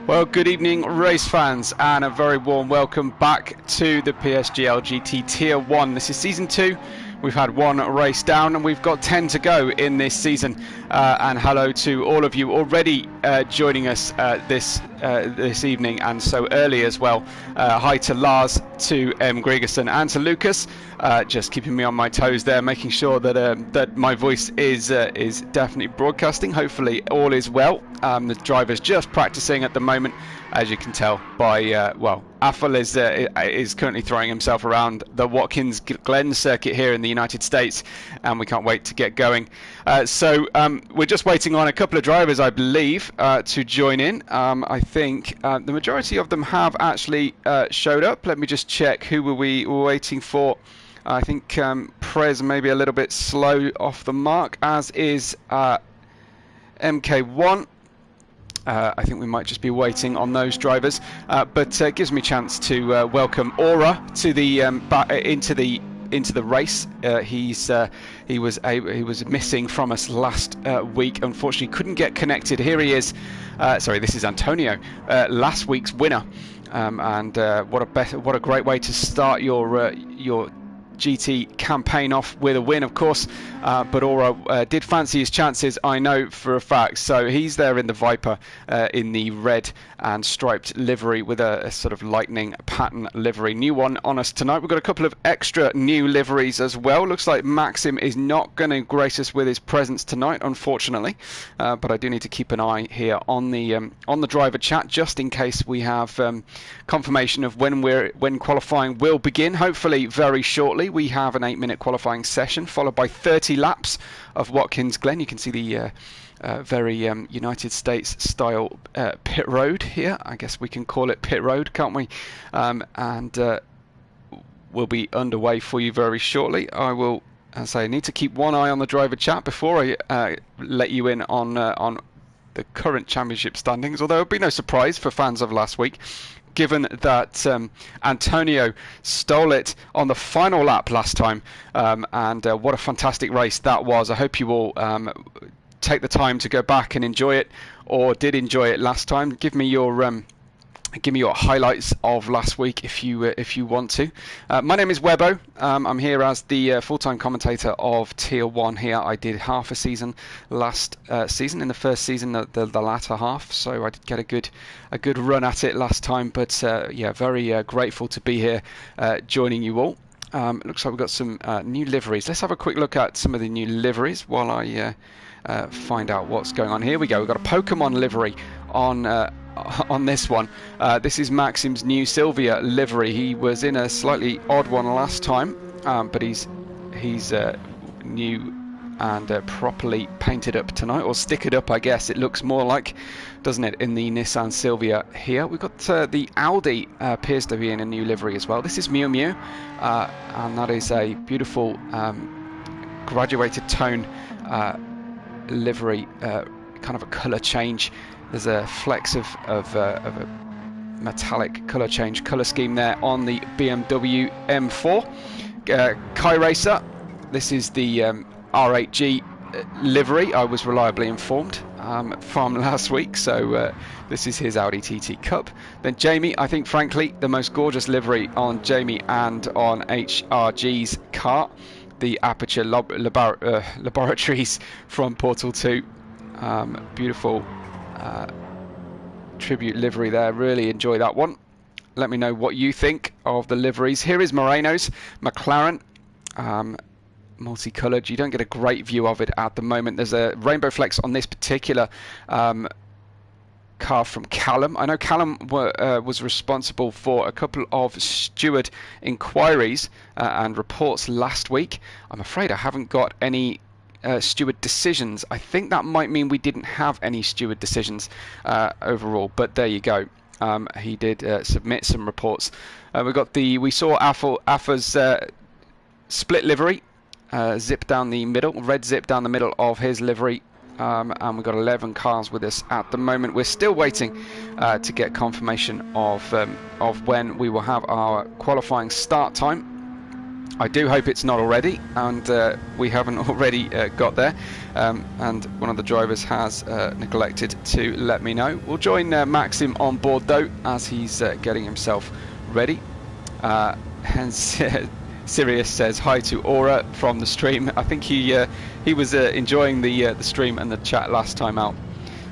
Well, good evening, race fans, and a very warm welcome back to the PSGL GT Tier 1. This is Season 2. We've had one race down, and we've got 10 to go in this season. And hello to all of you already joining us this evening, and so early as well. Hi to Lars, to Gregerson, and to Lucas. Just keeping me on my toes there, making sure that that my voice is definitely broadcasting. Hopefully all is well. The driver's just practicing at the moment, as you can tell by well, Affel is currently throwing himself around the Watkins Glen circuit here in the United States, and we can't wait to get going. So we're just waiting on a couple of drivers, I believe, to join in. I think the majority of them have actually showed up. Let me just check who we were waiting for. I think Prez may be a little bit slow off the mark, as is MK1. I think we might just be waiting on those drivers, but it gives me a chance to welcome Aura to the into the race. He was missing from us last week. Unfortunately, couldn't get connected. Here he is. Sorry, this is Antonio, last week's winner, and what a great way to start your GT campaign off with a win, of course. But Aura did fancy his chances, I know for a fact. So he's there in the Viper, in the red and striped livery with a sort of lightning pattern livery. New one on us tonight. We've got a couple of extra new liveries as well. Looks like Maxim is not going to grace us with his presence tonight, unfortunately. But I do need to keep an eye here on the driver chat, just in case we have confirmation of when qualifying will begin. Hopefully very shortly. We have an 8-minute qualifying session followed by 30 laps of Watkins Glen. You can see the very United States style pit road here. I guess we can call it pit road, can't we? And we'll be underway for you very shortly. I will, as I need to keep one eye on the driver chat before I let you in on the current championship standings, although it would be no surprise for fans of last week, given that Antonio stole it on the final lap last time, and what a fantastic race that was. I hope you all take the time to go back and enjoy it, or did enjoy it last time. Give me your highlights of last week if you want to. My name is Webbo. I'm here as the full-time commentator of Tier 1 here. I did half a season last season. In the first season, the latter half, so I did get a good run at it last time. But yeah, very grateful to be here joining you all. It looks like we've got some new liveries. Let's have a quick look at some of the new liveries while I find out what's going on. Here we go. We've got a Pokemon livery on this one. This is Maxim's new Sylvia livery. He was in a slightly odd one last time, but he's new and properly painted up tonight, or stickered up, I guess it looks more like, doesn't it, in the Nissan Sylvia here. We've got the Audi appears to be in a new livery as well. This is Mew Mew, and that is a beautiful graduated tone livery, kind of a colour change. There's a flex of a metallic colour change, colour scheme there on the BMW M4. Kai Racer, this is the R8G livery, I was reliably informed from last week, so this is his Audi TT Cup. Then Jamie, I think frankly the most gorgeous livery on Jamie and on HRG's car, the Aperture Laboratories from Portal 2. Beautiful tribute livery there. Really enjoy that one. Let me know what you think of the liveries. Here is Moreno's McLaren, multicoloured. You don't get a great view of it at the moment. There's a rainbow flex on this particular car from Callum. I know Callum was responsible for a couple of steward inquiries and reports last week. I'm afraid I haven't got any steward decisions. I think that might mean we didn't have any steward decisions overall, but there you go. He did submit some reports. We saw Affa's split livery, zip down the middle, red zip down the middle of his livery, and we've got 11 cars with us at the moment. We're still waiting to get confirmation of when we will have our qualifying start time. I do hope it's not already, and we haven't already got there, and one of the drivers has neglected to let me know. We'll join Maxim on board though, as he's getting himself ready. Hence, Sirius says hi to Aura from the stream. I think he was enjoying the stream and the chat last time out.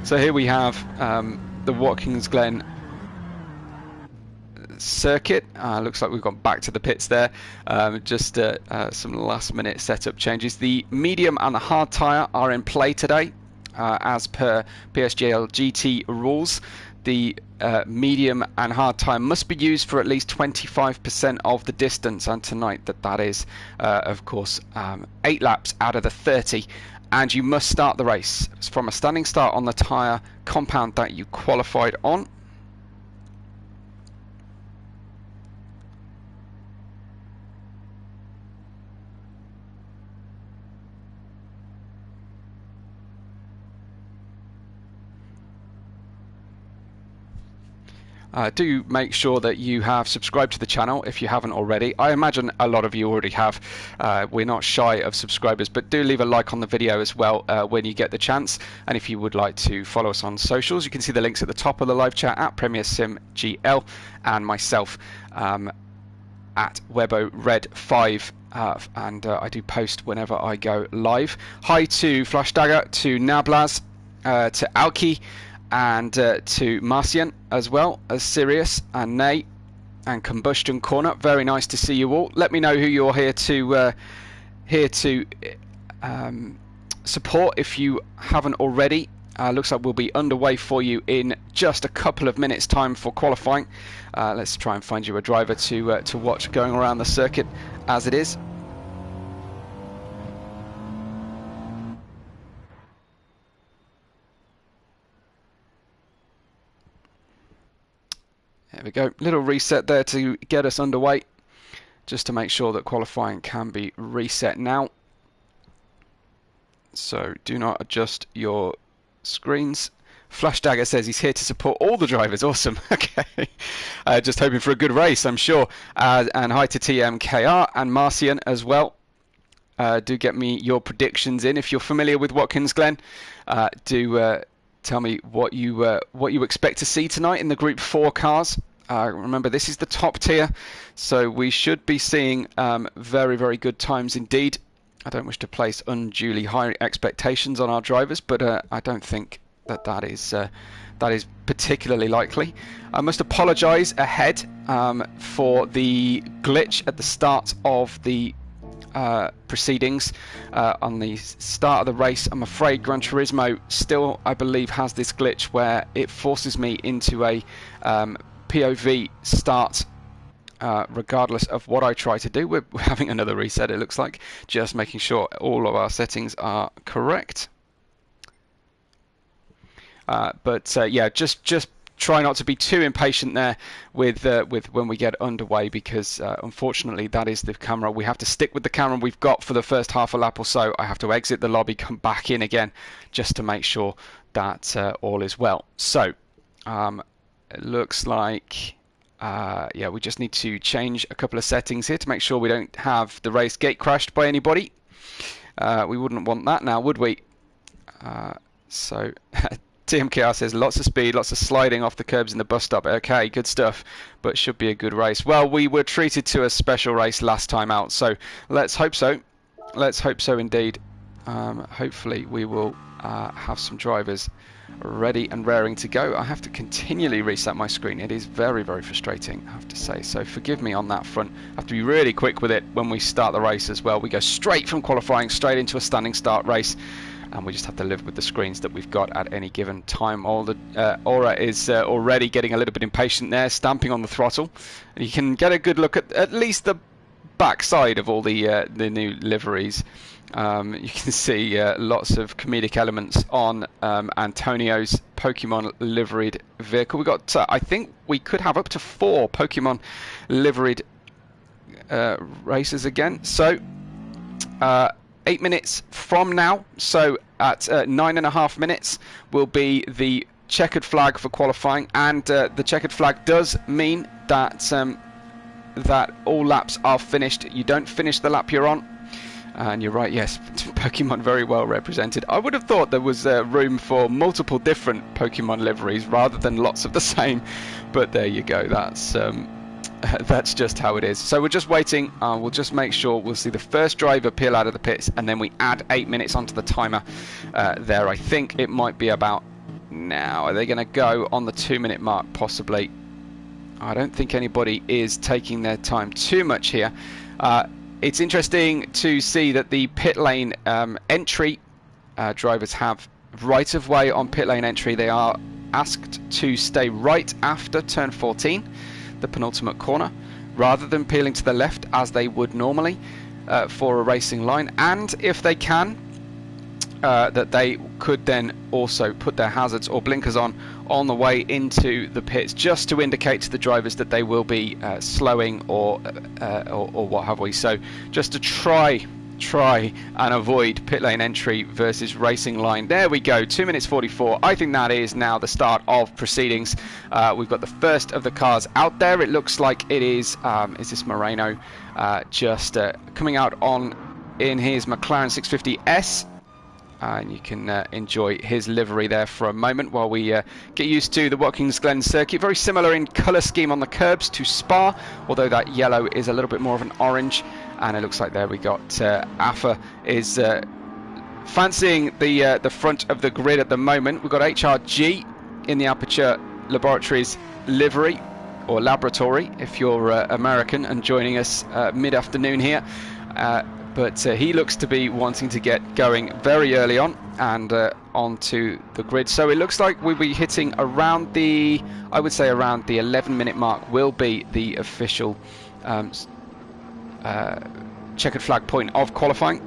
So here we have the Watkins Glen circuit. Looks like we've gone back to the pits there. Just some last minute setup changes. The medium and the hard tyre are in play today, as per PSGL GT rules. The medium and hard tyre must be used for at least 25% of the distance, and tonight that is of course 8 laps out of the 30, and you must start the race from a standing start on the tyre compound that you qualified on. Do make sure that you have subscribed to the channel if you haven't already. I imagine a lot of you already have. We're not shy of subscribers, but do leave a like on the video as well when you get the chance. And if you would like to follow us on socials, you can see the links at the top of the live chat at PremierSimGL, and myself at WebORed5. And I do post whenever I go live. Hi to Flash Dagger, to Nablaz, to Alki, and to Marcian, as well as Sirius and Nay and Combustion Corner. Very nice to see you all. Let me know who you're here to support if you haven't already. Looks like we'll be underway for you in just a couple of minutes time for qualifying. Let's try and find you a driver to watch going around the circuit as it is. There we go, little reset there to get us underway, just to make sure that qualifying can be reset now. So do not adjust your screens. Flash Dagger says he's here to support all the drivers. Awesome. Okay, just hoping for a good race, I'm sure. And hi to TMKR and Marcian as well. Do get me your predictions in if you're familiar with Watkins Glen. Do tell me what you expect to see tonight in the Group 4 cars. Remember, this is the top tier, so we should be seeing very, very good times indeed. I don't wish to place unduly high expectations on our drivers, but I don't think that is particularly likely. I must apologise ahead for the glitch at the start of the proceedings on the start of the race. I'm afraid Gran Turismo still, I believe, has this glitch where it forces me into a POV start regardless of what I try to do. We're having another reset, it looks like, just making sure all of our settings are correct. Yeah, just try not to be too impatient there with when we get underway, because unfortunately that is the camera. We have to stick with the camera we've got for the first half a lap or so. I have to exit the lobby, come back in again, just to make sure that all is well. So it looks like yeah, we just need to change a couple of settings here to make sure we don't have the race gate crashed by anybody. We wouldn't want that now, would we? So TMKR says lots of speed, lots of sliding off the curbs in the bus stop. Okay, good stuff, but should be a good race. Well, we were treated to a special race last time out, so let's hope so. Let's hope so indeed. Hopefully we will have some drivers ready and raring to go. I have to continually reset my screen. It is very, very frustrating, I have to say, so forgive me on that front. I have to be really quick with it when we start the race as well. We go straight from qualifying straight into a standing start race, and we just have to live with the screens that we've got at any given time. Aura is already getting a little bit impatient there, stamping on the throttle, and you can get a good look at least the back side of all the new liveries. You can see lots of comedic elements on Antonio's Pokemon liveried vehicle. We got, I think we could have up to 4 Pokemon liveried races again. So 8 minutes from now, so at 9.5 minutes will be the checkered flag for qualifying, and the checkered flag does mean that that all laps are finished. You don't finish the lap you're on. And you're right, yes, Pokemon very well represented. I would have thought there was room for multiple different Pokemon liveries rather than lots of the same, but there you go, that's just how it is. So we're just waiting, we'll just make sure we'll see the first driver peel out of the pits, and then we add 8 minutes onto the timer there. I think it might be about now. Are they going to go on the 2-minute mark possibly? I don't think anybody is taking their time too much here. It's interesting to see that the pit lane entry drivers have right of way on pit lane entry. They are asked to stay right after turn 14, the penultimate corner, rather than peeling to the left as they would normally for a racing line. And if they can, that they could then also put their hazards or blinkers on the way into the pits, just to indicate to the drivers that they will be slowing or what have we. So just to try and avoid pit lane entry versus racing line. There we go, 2 minutes 44. I think that is now the start of proceedings. We've got the first of the cars out there. It looks like it is this Moreno just coming out in his McLaren 650S. And you can enjoy his livery there for a moment while we get used to the Watkins Glen circuit. Very similar in colour scheme on the curbs to Spa, although that yellow is a little bit more of an orange. And it looks like there we got AFA is fancying the front of the grid at the moment. We've got HRG in the Aperture Laboratories livery, or laboratory if you're American and joining us mid-afternoon here. But he looks to be wanting to get going very early on and onto the grid. So it looks like we'll be hitting around I would say around the 11-minute mark will be the official checkered flag point of qualifying.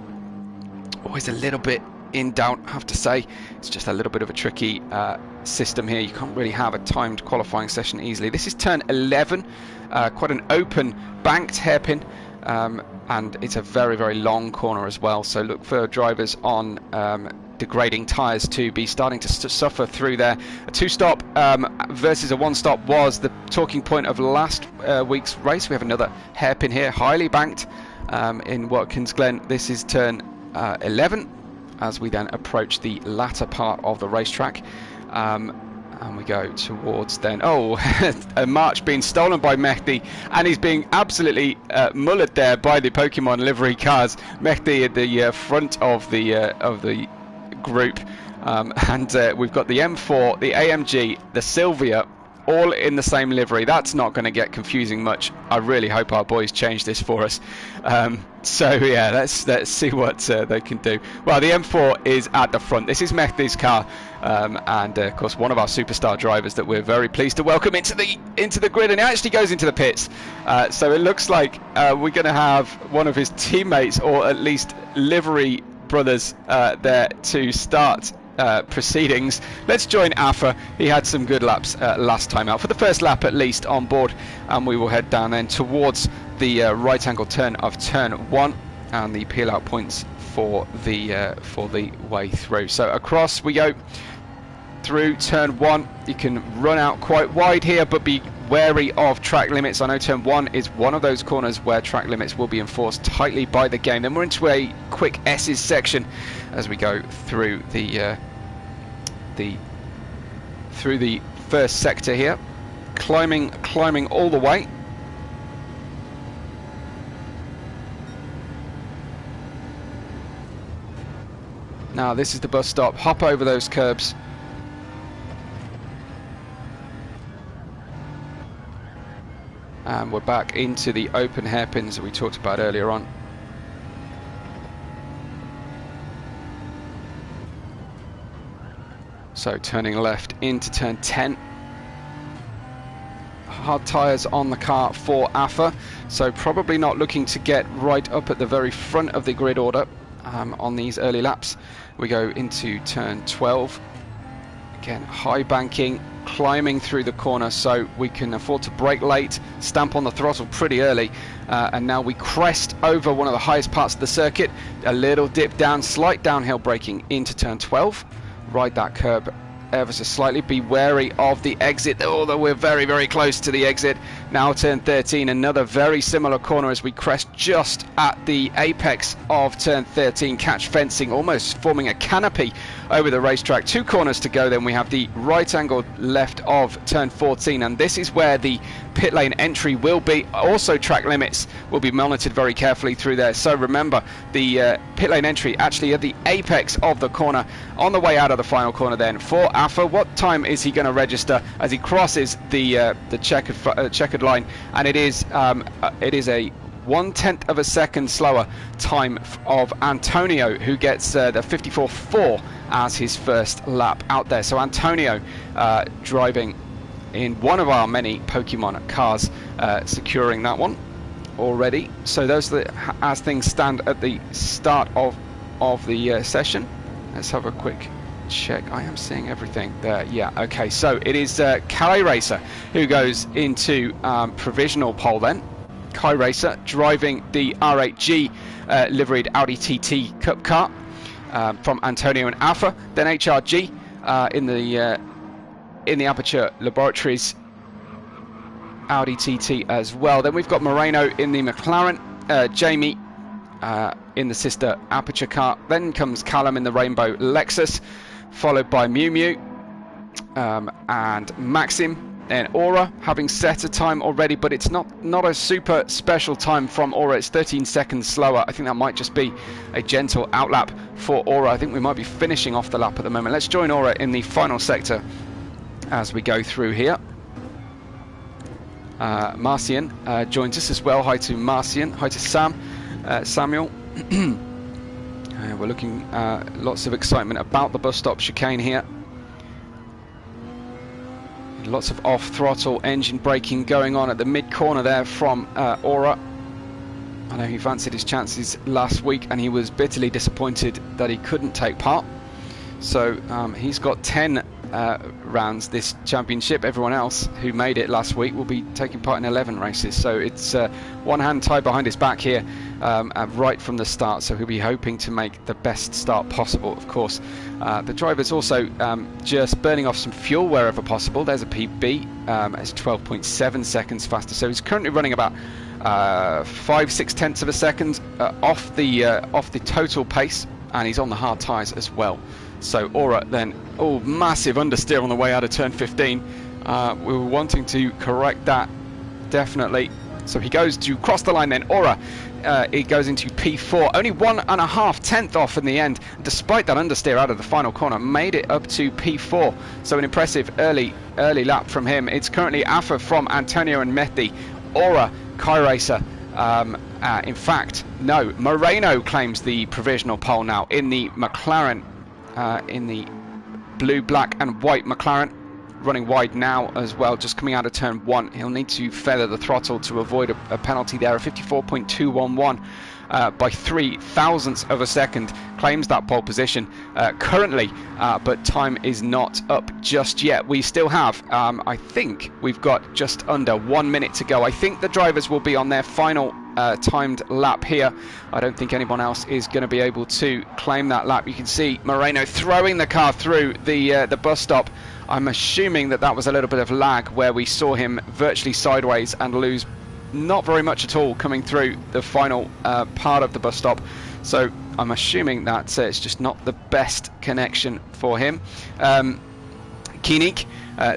Always a little bit in doubt, I have to say. It's just a little bit of a tricky system here. You can't really have a timed qualifying session easily. This is turn 11, quite an open banked hairpin. And it's a very, very long corner as well, so look for drivers on degrading tyres to be starting to suffer through there. A 2-stop versus a 1-stop was the talking point of last week's race. We have another hairpin here, highly banked in Watkins Glen. This is turn 11 as we then approach the latter part of the racetrack. And we go towards then, a march being stolen by Mehdi, and he's being absolutely mullered there by the Pokemon livery cars. Mehdi at the front of the group, and we've got the M4, the AMG, the Sylvia, all in the same livery. That's not going to get confusing much. I really hope our boys change this for us. So yeah, let's see what they can do. Well, the M4 is at the front. This is Mehdi's car, and of course one of our superstar drivers that we're very pleased to welcome into the grid, and he actually goes into the pits. So it looks like we're going to have one of his teammates, or at least livery brothers, there to start proceedings. Let's join AFA. He had some good laps last time out, for the first lap at least, on board, and we will head down then towards the right angle turn of turn 1 and the peel out points for the way through. So across we go through turn 1. You can run out quite wide here, but be wary of track limits. I know turn 1 is one of those corners where track limits will be enforced tightly by the game. Then we're into a quick S's section as we go through the first sector here, climbing all the way. Now this is the bus stop. Hop over those curbs. And we're back into the open hairpins that we talked about earlier on. So turning left into turn 10. Hard tyres on the car for AFA, so probably not looking to get right up at the very front of the grid order on these early laps. We go into turn 12. Again, high banking, climbing through the corner, so we can afford to brake late, stamp on the throttle pretty early, and now we crest over one of the highest parts of the circuit. A little dip down, slight downhill braking into turn 12. Ride that curb ever so slightly. Be wary of the exit, although we're very, very close to the exit. Now turn 13, another very similar corner as we crest just at the apex of turn 13. Catch fencing, almost forming a canopy over the racetrack. 2 corners to go, then we have the right angle left of turn 14, and this is where the pit lane entry will be. Also track limits will be monitored very carefully through there, so remember the pit lane entry actually at the apex of the corner on the way out of the final corner. Then for Afa, what time is he going to register as he crosses the checkered line? And it is a 1/10 of a second slower time of Antonio, who gets the 54.4 as his first lap out there. So Antonio driving in one of our many Pokemon cars, securing that one already. So those are as things stand at the start of the session. Let's have a quick check. I am seeing everything there. Yeah, okay, so it is Kai Racer who goes into provisional pole then. Kai Racer driving the R8G liveried Audi TT Cup car from Antonio and Alpha. Then HRG in the Aperture Laboratories Audi TT as well. Then we've got Moreno in the McLaren, Jamie in the sister Aperture car. Then comes Callum in the Rainbow Lexus, followed by Mew Mew and Maxim. Then Aura having set a time already, but it's not a super special time from Aura. It's 13 seconds slower. I think that might just be a gentle outlap for Aura. I think we might be finishing off the lap at the moment. Let's join Aura in the final sector as we go through here. Marcian joins us as well. Hi to Marcian. Hi to Sam. Samuel. We're looking lots of excitement about the bus stop chicane here. Lots of off-throttle engine braking going on at the mid-corner there from Aura. I know he fancied his chances last week and he was bitterly disappointed that he couldn't take part. So he's got 10 rounds this championship. Everyone else who made it last week will be taking part in 11 races. So it's one hand tied behind his back here right from the start. So he'll be hoping to make the best start possible, of course. The driver's also just burning off some fuel wherever possible. There's a PB. It's 12.7 seconds faster. So he's currently running about 5/6 tenths of a second off the total pace, and he's on the hard tyres as well. So Aura then, oh, massive understeer on the way out of turn 15. We were wanting to correct that, definitely. So he goes to cross the line then. Aura, it goes into P4, only 1.5 tenths off in the end. Despite that understeer out of the final corner, made it up to P4. So an impressive early lap from him. It's currently Afa from Antonio and Mehdi. Aura, Kai Racer. In fact, no, Moreno claims the provisional pole now in the McLaren. In the blue, black and white McLaren, running wide now as well, just coming out of turn 1. He'll need to feather the throttle to avoid a penalty there. A 54.211 by 3 thousandths of a second claims that pole position currently, but time is not up just yet. We still have, I think we've got just under 1 minute to go. I think the drivers will be on their final timed lap here. I don't think anyone else is going to be able to claim that lap. You can see Moreno throwing the car through the bus stop. I'm assuming that was a little bit of lag where we saw him virtually sideways and lose not very much at all coming through the final part of the bus stop. So I'm assuming that it's just not the best connection for him. Kinik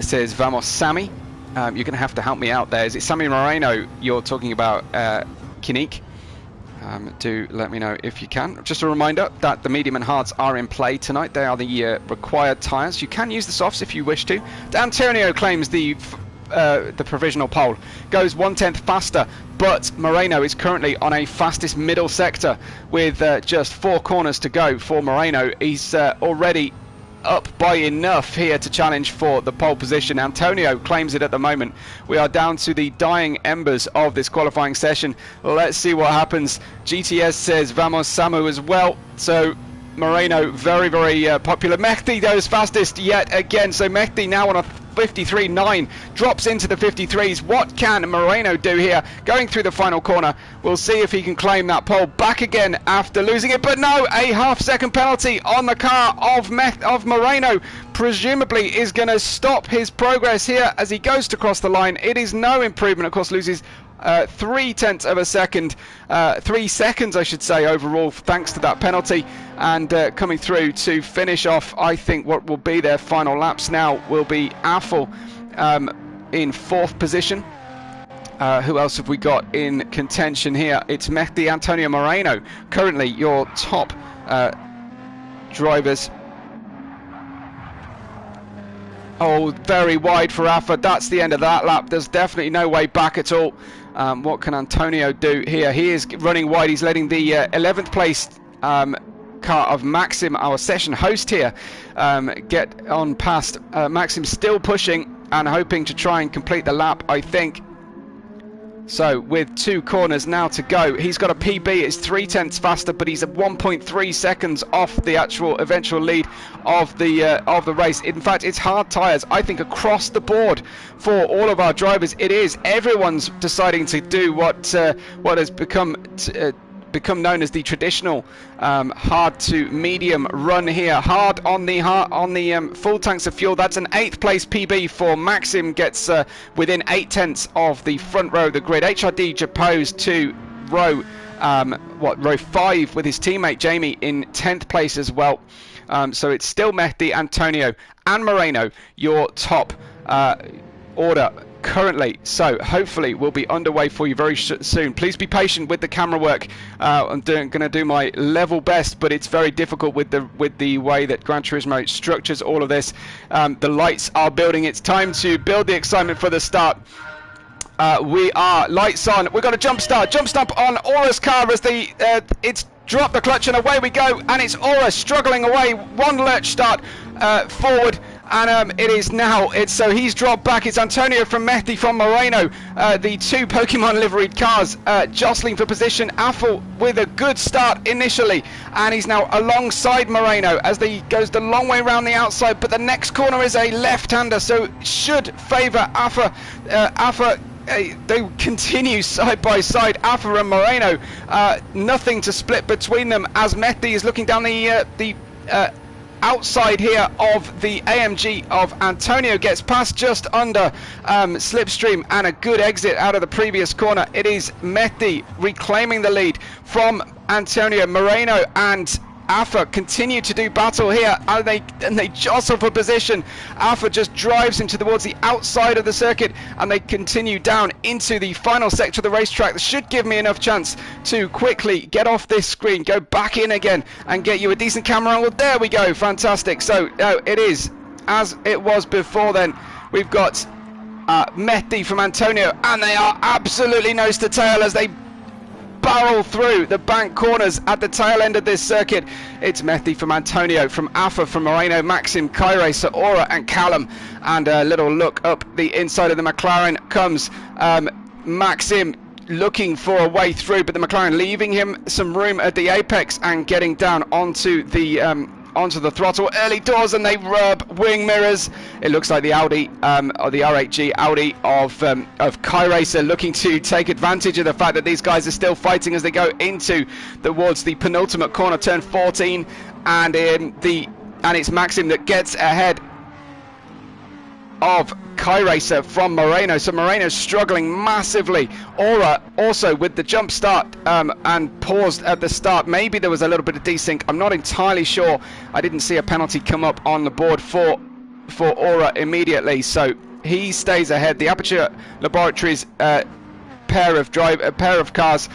says, Vamos Sammy. You're going to have to help me out there. Is it Sammy Moreno you're talking about, Kinik? Do let me know if you can. Just a reminder that the medium and hards are in play tonight. They are the required tyres. You can use the softs if you wish to. Antonio claims the provisional pole, goes 1/10 faster, but Moreno is currently on a fastest middle sector with just 4 corners to go for Moreno. He's already up by enough here to challenge for the pole position. Antonio claims it at the moment. We are down to the dying embers of this qualifying session. Let's see what happens. GTS says Vamos Samu as well. So Moreno very, very popular. Mehdi goes fastest yet again. So Mehdi now on a 53.9 drops into the 53s. What can Moreno do here? Going through the final corner. We'll see if he can claim that pole back again after losing it. But no, a half-second penalty on the car of Moreno. Presumably is going to stop his progress here as he goes to cross the line. It is no improvement. Of course, loses 3/10 of a second, 3 seconds I should say overall, thanks to that penalty. And coming through to finish off, I think what will be their final laps now will be Affel in 4th position. Who else have we got in contention here? It's Mehdi Antonio Moreno, currently your top drivers. Oh, very wide for Afa. That's the end of that lap. There's definitely no way back at all. What can Antonio do here? He is running wide. He's letting the 11th place car of Maxim, our session host here, get on past. Maxim still pushing and hoping to try and complete the lap, I think. So with 2 corners now to go, he's got a PB. It's 3/10 faster, but he's at 1.3 seconds off the actual eventual lead of the race. In fact, it's hard tyres, I think, across the board for all of our drivers. It is. Everyone's deciding to do what has become known as the traditional hard to medium run here. Hard on the full tanks of fuel. That's an 8th place PB for Maxim, gets within 8/10 of the front row of the grid. HRD opposed to row 5 with his teammate Jamie in 10th place as well. So it's still Mehdi, Antonio and Moreno, your top order currently. So hopefully we'll be underway for you very soon. Please be patient with the camera work. I'm going to do my level best, but it's very difficult with the way that Gran Turismo structures all of this. The lights are building. It's time to build the excitement for the start. We are lights on. We've got a jump start on Aura's car as it's dropped the clutch and away we go, and it's Aura struggling away. One lurch start forward. And it is now, so he's dropped back. It's Antonio from Mehdi from Moreno, the 2 Pokemon liveried cars jostling for position. Affel with a good start initially, and he's now alongside Moreno as he goes the long way around the outside, but the next corner is a left-hander, so should favour Afa. They continue side by side, Afa and Moreno. Nothing to split between them as Mehdi is looking down the outside here of the AMG of Antonio, gets past just under slipstream, and a good exit out of the previous corner. It is Mehdi reclaiming the lead from Antonio. Moreno and Afa continue to do battle here, and they jostle for position. Afa just drives him towards the outside of the circuit, and they continue down into the final sector of the racetrack. That should give me enough chance to quickly get off this screen, go back in again, and get you a decent camera angle. There we go, fantastic. So it is as it was before then. We've got Mehdi from Antonio, and they are absolutely nose to tail as they barrel through the bank corners at the tail end of this circuit. It's Mehdi from Antonio, from Afa, from Moreno, Maxim, Kyracer, Aura and Callum. And a little look up the inside of the McLaren comes Maxim, looking for a way through, but the McLaren leaving him some room at the apex and getting down onto the throttle early doors, and they rub wing mirrors. It looks like the Audi, or the R8G Audi of Kyracer, looking to take advantage of the fact that these guys are still fighting as they go towards the penultimate corner, turn 14, and it's Maxim that gets ahead of Kyracer from Moreno. So Moreno's struggling massively. Aura also with the jump start and paused at the start. Maybe there was a little bit of desync. I'm not entirely sure. I didn't see a penalty come up on the board for Aura immediately. So he stays ahead. The Aperture Laboratories pair of cars,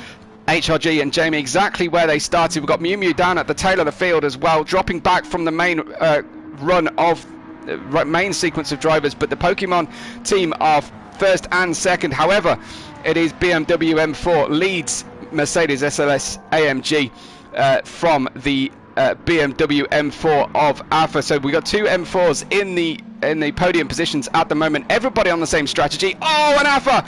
HRG and Jamie, exactly where they started. We've got Mew Mew down at the tail of the field as well, dropping back from the main run of main sequence of drivers, but the Pokemon team are first and second. However, it is BMW M4 leads Mercedes SLS AMG from the BMW M4 of Afa. So we got 2 M4s in the podium positions at the moment. Everybody on the same strategy. Oh, and Afa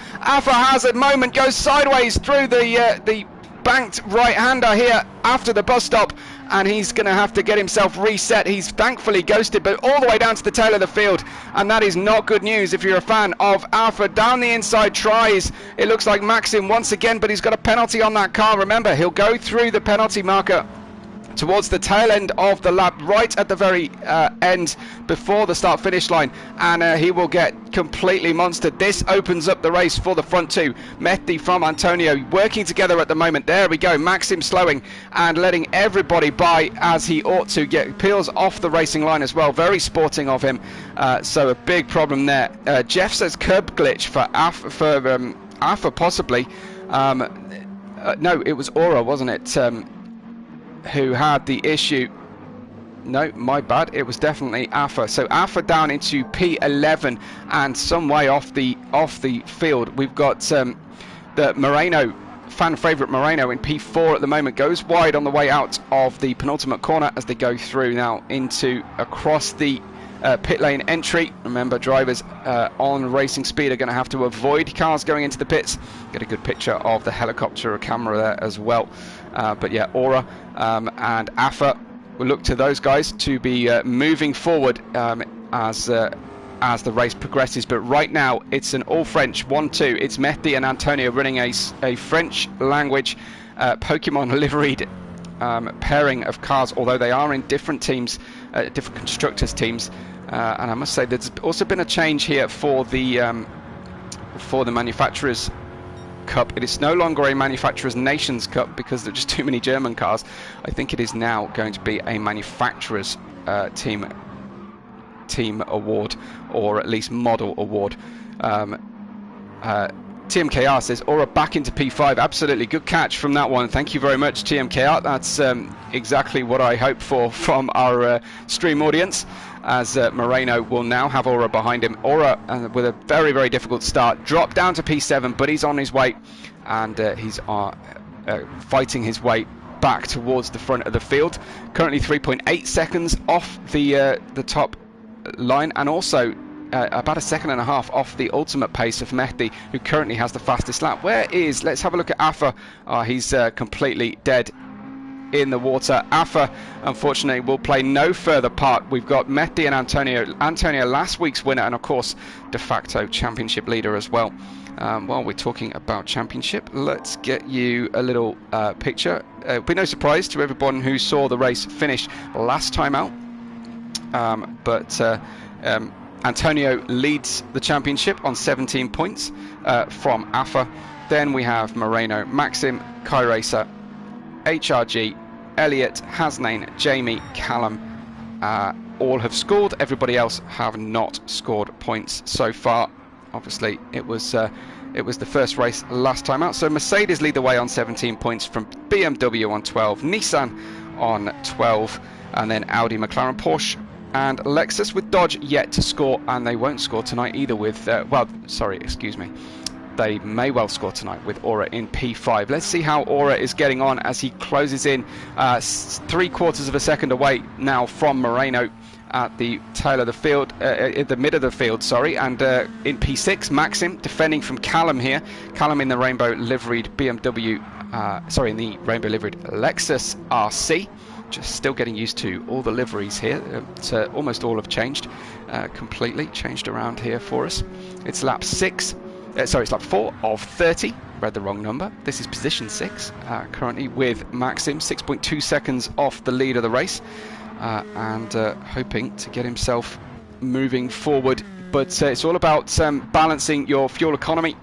has a moment, goes sideways through the banked right-hander here after the bus stop, and he's going to have to get himself reset. He's thankfully ghosted, but all the way down to the tail of the field, and that is not good news if you're a fan of Alpha. Down the inside tries, it looks like Maxim once again, but he's got a penalty on that car. Remember, he'll go through the penalty marker towards the tail end of the lap, right at the very end before the start finish line, and he will get completely monstered. This opens up the race for the front two. Mehdi from Antonio working together at the moment. There we go, Maxim slowing and letting everybody by as he ought to. Peels off the racing line as well, very sporting of him, so a big problem there. Jeff says curb glitch for Alpha possibly. No, it was Aura, wasn't it, who had the issue. No, my bad, it was definitely Alpha. So Alpha down into P11 and some way off the field. We've got the Moreno, fan favourite Moreno in P4 at the moment, goes wide on the way out of the penultimate corner as they go through now into across the pit lane entry. Remember, drivers on racing speed are going to have to avoid cars going into the pits. Get a good picture of the helicopter camera there as well. But yeah, Aura and Alpha, we'll look to those guys to be moving forward as the race progresses. But right now it's an all French 1-2. It's Mehdi and Antonio running a French language Pokemon liveried pairing of cars, although they are in different teams, different constructors teams. And I must say there's also been a change here for the manufacturers Cup. It is no longer a Manufacturers Nations Cup because there are just too many German cars. I think it is now going to be a Manufacturers team award, or at least model award. TMKR says Aura back into P5. Absolutely good catch from that one. Thank you very much, TMKR. That's exactly what I hope for from our stream audience, as Moreno will now have Aura behind him. Aura with a very, very difficult start, dropped down to P7, but he's on his way, and he's fighting his way back towards the front of the field. Currently 3.8 seconds off the top line, and also about a second and a half off the ultimate pace of Mehdi, who currently has the fastest lap. Let's have a look at Alpha. He's completely dead in the water. Alpha, unfortunately, will play no further part. We've got Mehdi and Antonio, last week's winner, and of course de facto championship leader as well. While we're talking about championship, let's get you a little picture. It'll be no surprise to everyone who saw the race finish last time out, Antonio leads the championship on 17 points from Alpha. Then we have Moreno, Maxim, Kai Racer, HRG, Elliot, Hasnain, Jamie, Callum. All have scored. Everybody else have not scored points so far. Obviously, it was the first race last time out. So Mercedes lead the way on 17 points from BMW on 12, Nissan on 12, and then Audi, McLaren, Porsche, and Lexus, with Dodge yet to score, and they won't score tonight either with, they may well score tonight with Aura in P5. Let's see how Aura is getting on as he closes in 3/4 of a second away now from Moreno at the tail of the field, at the mid of the field, sorry, and in P6, Maxim defending from Callum here. Callum in the rainbow liveried BMW, in the rainbow liveried Lexus RC. Just still getting used to all the liveries here. Almost all have changed, completely changed around here for us. It's lap 4 of 30. Read the wrong number. This is position 6, currently with Maxim, 6.2 seconds off the lead of the race, and hoping to get himself moving forward. But it's all about balancing your fuel economy,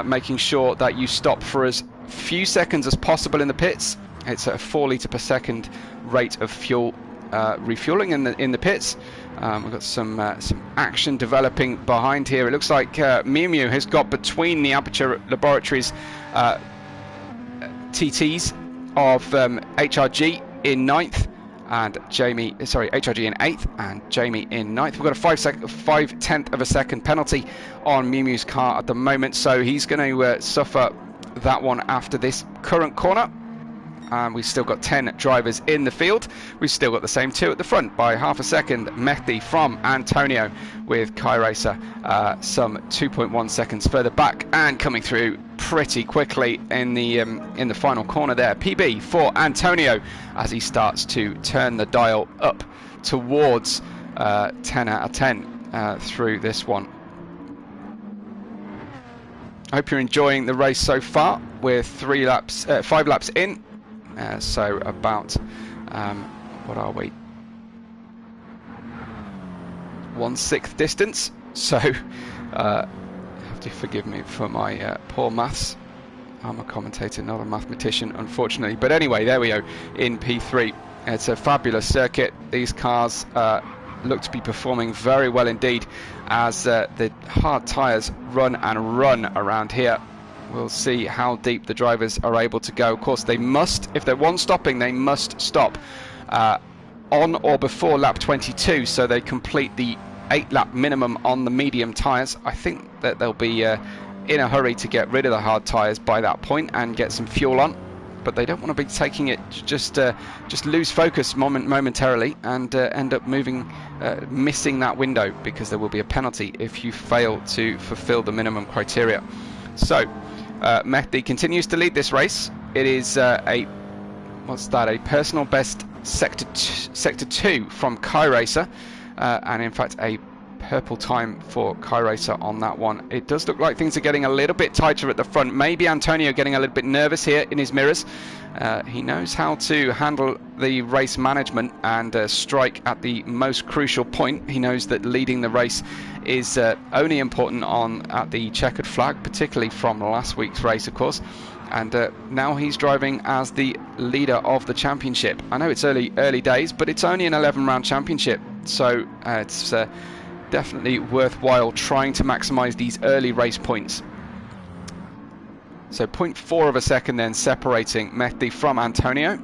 making sure that you stop for as few seconds as possible in the pits. It's a 4 litre per second rate of fuel refueling in the pits. We've got some action developing behind here. It looks like Miu has got between the Aperture Laboratories TTs of HRG in 9th and HRG in 8th and Jamie in 9th. We've got a 5/10 of a second penalty on Miu's car at the moment, so he's going to suffer that one after this current corner. and we've still got 10 drivers in the field. We've still got the same 2 at the front by half a second. Mehdi from Antonio, with Kai Racer some 2.1 seconds further back, and coming through pretty quickly in the final corner there. PB for Antonio as he starts to turn the dial up towards 10 out of 10 through this one. I hope you're enjoying the race so far. We're 5 laps in, so about what are we? 1/6 distance. So you have to forgive me for my poor maths. I'm a commentator, not a mathematician, unfortunately. But anyway, there we go in P3. It's a fabulous circuit. These cars look to be performing very well indeed as the hard tyres run and run around here. We'll see how deep the drivers are able to go. Of course, they must, if they're one stopping, they must stop on or before lap 22, so they complete the 8-lap minimum on the medium tyres. I think that they'll be in a hurry to get rid of the hard tyres by that point and get some fuel on. But they don't want to be taking it just lose focus momentarily and end up missing that window, because there will be a penalty if you fail to fulfill the minimum criteria. So Mehdi continues to lead this race. It is a personal best sector 2 from Kai Racer, and in fact a purple time for Kai Racer on that one. It does look like things are getting a little bit tighter at the front. Maybe Antonio getting a little bit nervous here in his mirrors. He knows how to handle the race management and strike at the most crucial point. He knows that leading the race is only important at the checkered flag, particularly from last week's race, of course. And now he's driving as the leader of the championship. I know it's early days, but it's only an 11-round championship, so it's definitely worthwhile trying to maximize these early race points. So 0.4 of a second then separating Mehdi from Antonio.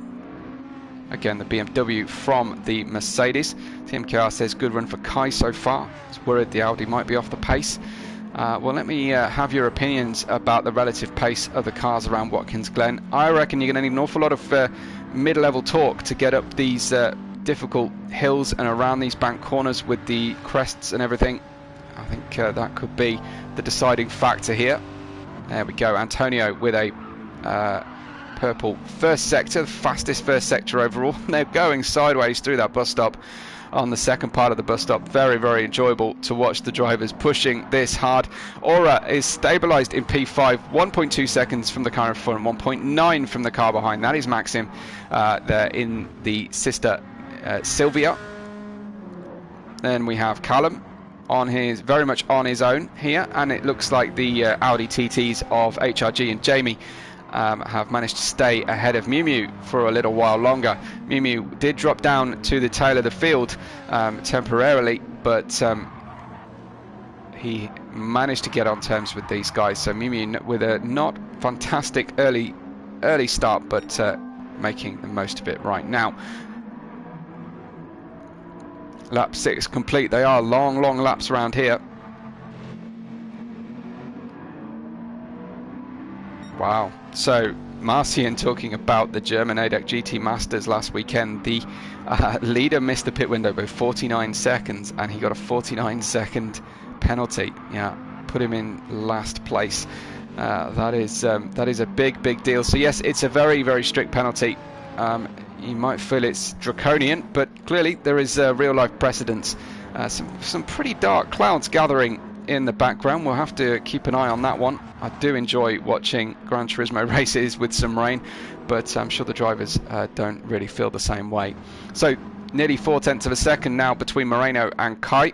Again, the BMW from the Mercedes. TMKR says good run for Kai so far. He's worried the Audi might be off the pace. Well, let me have your opinions about the relative pace of the cars around Watkins Glen. I reckon you're going to need an awful lot of mid-level torque to get up these difficult hills and around these bank corners with the crests and everything. I think that could be the deciding factor here. There we go, Antonio with a purple first sector, the fastest first sector overall. They're going sideways through that bus stop on the second part of the bus stop. Very, very enjoyable to watch the drivers pushing this hard. Aura is stabilised in P5, 1.2 seconds from the car in front, 1.9 from the car behind. That is Maxim there in the sister Sylvia. Then we have Callum very much on his own here, and it looks like the Audi TTs of HRG and Jamie have managed to stay ahead of Miu Miu for a little while longer. Miu Miu did drop down to the tail of the field temporarily, but he managed to get on terms with these guys. So Miu Miu with a not fantastic early start, but making the most of it right now. Lap 6 complete. They are long laps around here. Wow. So Marcian talking about the German ADAC GT Masters last weekend. The leader missed the pit window by 49 seconds, and he got a 49-second penalty. Yeah, put him in last place. That is a big deal. So yes, it's a very strict penalty. You might feel it's draconian, but clearly there is real-life precedence. Some pretty dark clouds gathering in the background. We'll have to keep an eye on that one. I do enjoy watching Gran Turismo races with some rain, but I'm sure the drivers don't really feel the same way. So nearly 0.4 of a second now between Moreno and Kai.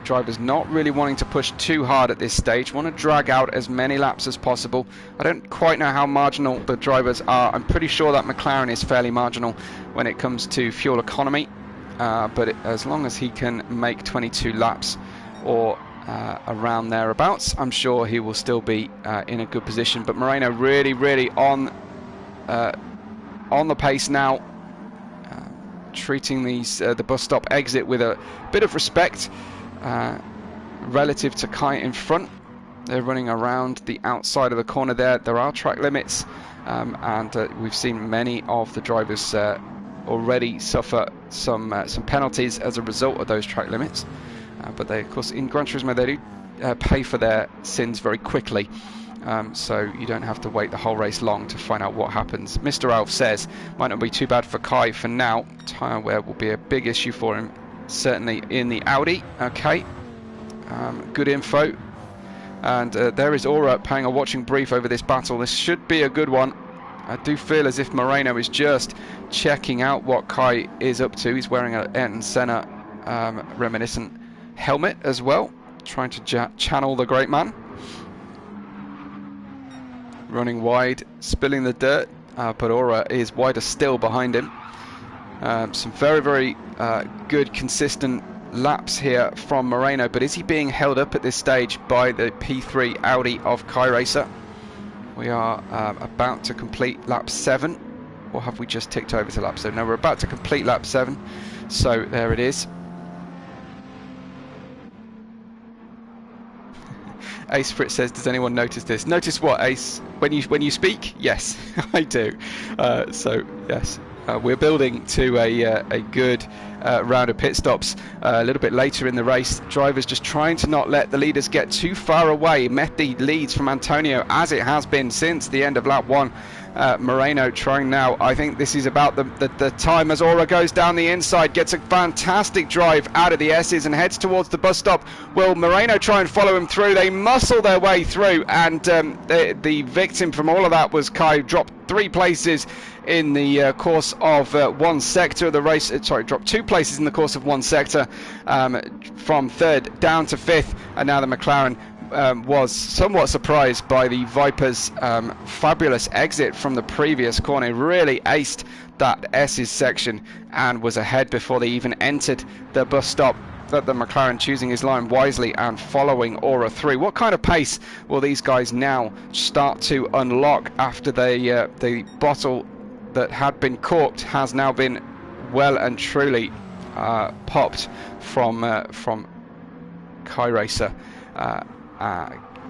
Drivers not really wanting to push too hard at this stage, want to drag out as many laps as possible. I don't quite know how marginal the drivers are. I'm pretty sure that McLaren is fairly marginal when it comes to fuel economy, but as long as he can make 22 laps or around thereabouts, I'm sure he will still be in a good position. But Moreno really on the pace now, treating the bus stop exit with a bit of respect relative to Kai in front. They're running around the outside of the corner there. There are track limits, and we've seen many of the drivers already suffer some penalties as a result of those track limits. But they, of course, in Gran Turismo, they do pay for their sins very quickly. So you don't have to wait the whole race long to find out what happens. Mr. Alf says, might not be too bad for Kai for now. Tyre wear will be a big issue for him, certainly in the Audi. Okay, good info. And there is Aura paying a watching brief over this battle. This should be a good one. I do feel as if Moreno is just checking out what Kai is up to. He's wearing an Ayrton Senna reminiscent helmet as well, trying to channel the great man. Running wide, spilling the dirt, but Aura is wider still behind him. Some very, very good, consistent laps here from Moreno, but is he being held up at this stage by the P3 Audi of Kai Racer? We are about to complete lap 7, or have we just ticked over to lap 7? No, we're about to complete lap 7, so there it is. Ace Fritz says, does anyone notice this? Notice what, Ace? When you speak? Yes, I do. So yes, we're building to a good round of pit stops a little bit later in the race. Drivers just trying to not let the leaders get too far away. Mehdi leads from Antonio, as it has been since the end of lap 1. Moreno trying now. I think this is about the time as Aura goes down the inside, gets a fantastic drive out of the S's and heads towards the bus stop. Will Moreno try and follow him through? They muscle their way through, and the victim from all of that was Kai. Dropped 3 places in the course of one sector of the race. Sorry, dropped 2 places in the course of one sector, from 3rd down to 5th, and now the McLaren was somewhat surprised by the Vipers' fabulous exit from the previous corner. Really aced that S's section and was ahead before they even entered the bus stop. That the McLaren choosing his line wisely and following Aura through. What kind of pace will these guys now start to unlock after the bottle that had been corked has now been well and truly popped from Kai Racer?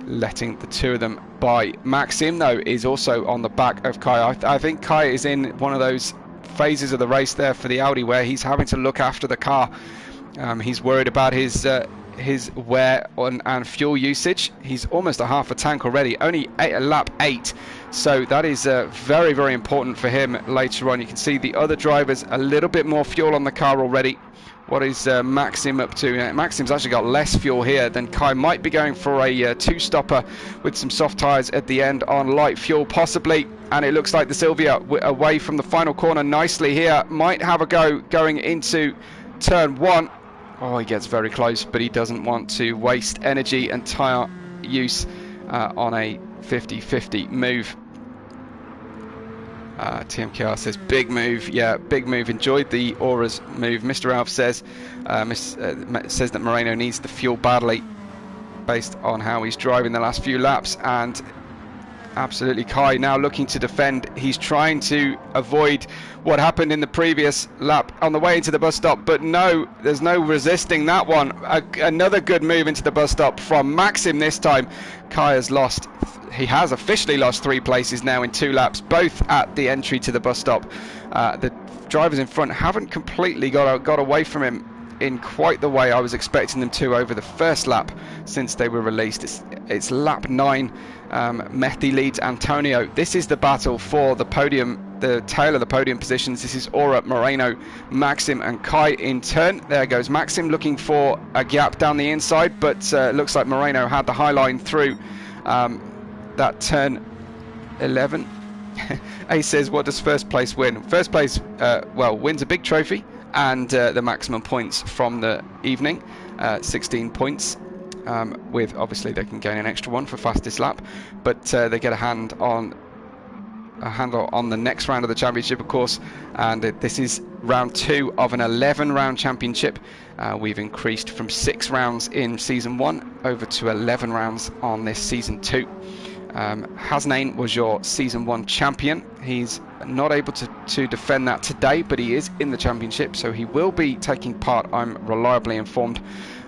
Letting the two of them by. Maxim, though, is also on the back of Kai. I think Kai is in one of those phases of the race there for the Audi where he's having to look after the car. He's worried about his wear and fuel usage. He's almost a half a tank already, only lap 8. So that is very, very important for him later on. You can see the other drivers, a little bit more fuel on the car already. What is Maxim up to? Maxim's actually got less fuel here than Kai. Might be going for a 2-stopper with some soft tyres at the end on light fuel, possibly. And it looks like the Silvia away from the final corner nicely here. Might have a go going into turn 1. Oh, he gets very close, but he doesn't want to waste energy and tyre use on a 50-50 move. TMKR says big move. Yeah, big move. Enjoyed the Aura's move. Mr. Alf says says that Moreno needs the fuel badly based on how he's driving the last few laps, and absolutely Kai now looking to defend. He's trying to avoid what happened in the previous lap on the way into the bus stop, but no, there's no resisting that one. Another good move into the bus stop from Maxim this time. Kai has lost. He has officially lost 3 places now in 2 laps, both at the entry to the bus stop. The drivers in front haven't completely got away from him in quite the way I was expecting them to over the first lap since they were released. It's lap 9. Mehdi leads Antonio. This is the battle for the podium, the tail of the podium positions. This is Aura, Moreno, Maxim and Kai in turn. There goes Maxim looking for a gap down the inside, but looks like Moreno had the high line through that turn 11. Ace says, what does first place win? First place, well, wins a big trophy and the maximum points from the evening, 16 points. With obviously they can gain an extra one for fastest lap, but they get a handle on the next round of the championship, of course, and this is round 2 of an 11-round championship. We've increased from 6 rounds in season 1 over to 11 rounds on this season 2. Hasnain was your season 1 champion. He's not able to defend that today, but he is in the championship, so he will be taking part, I'm reliably informed,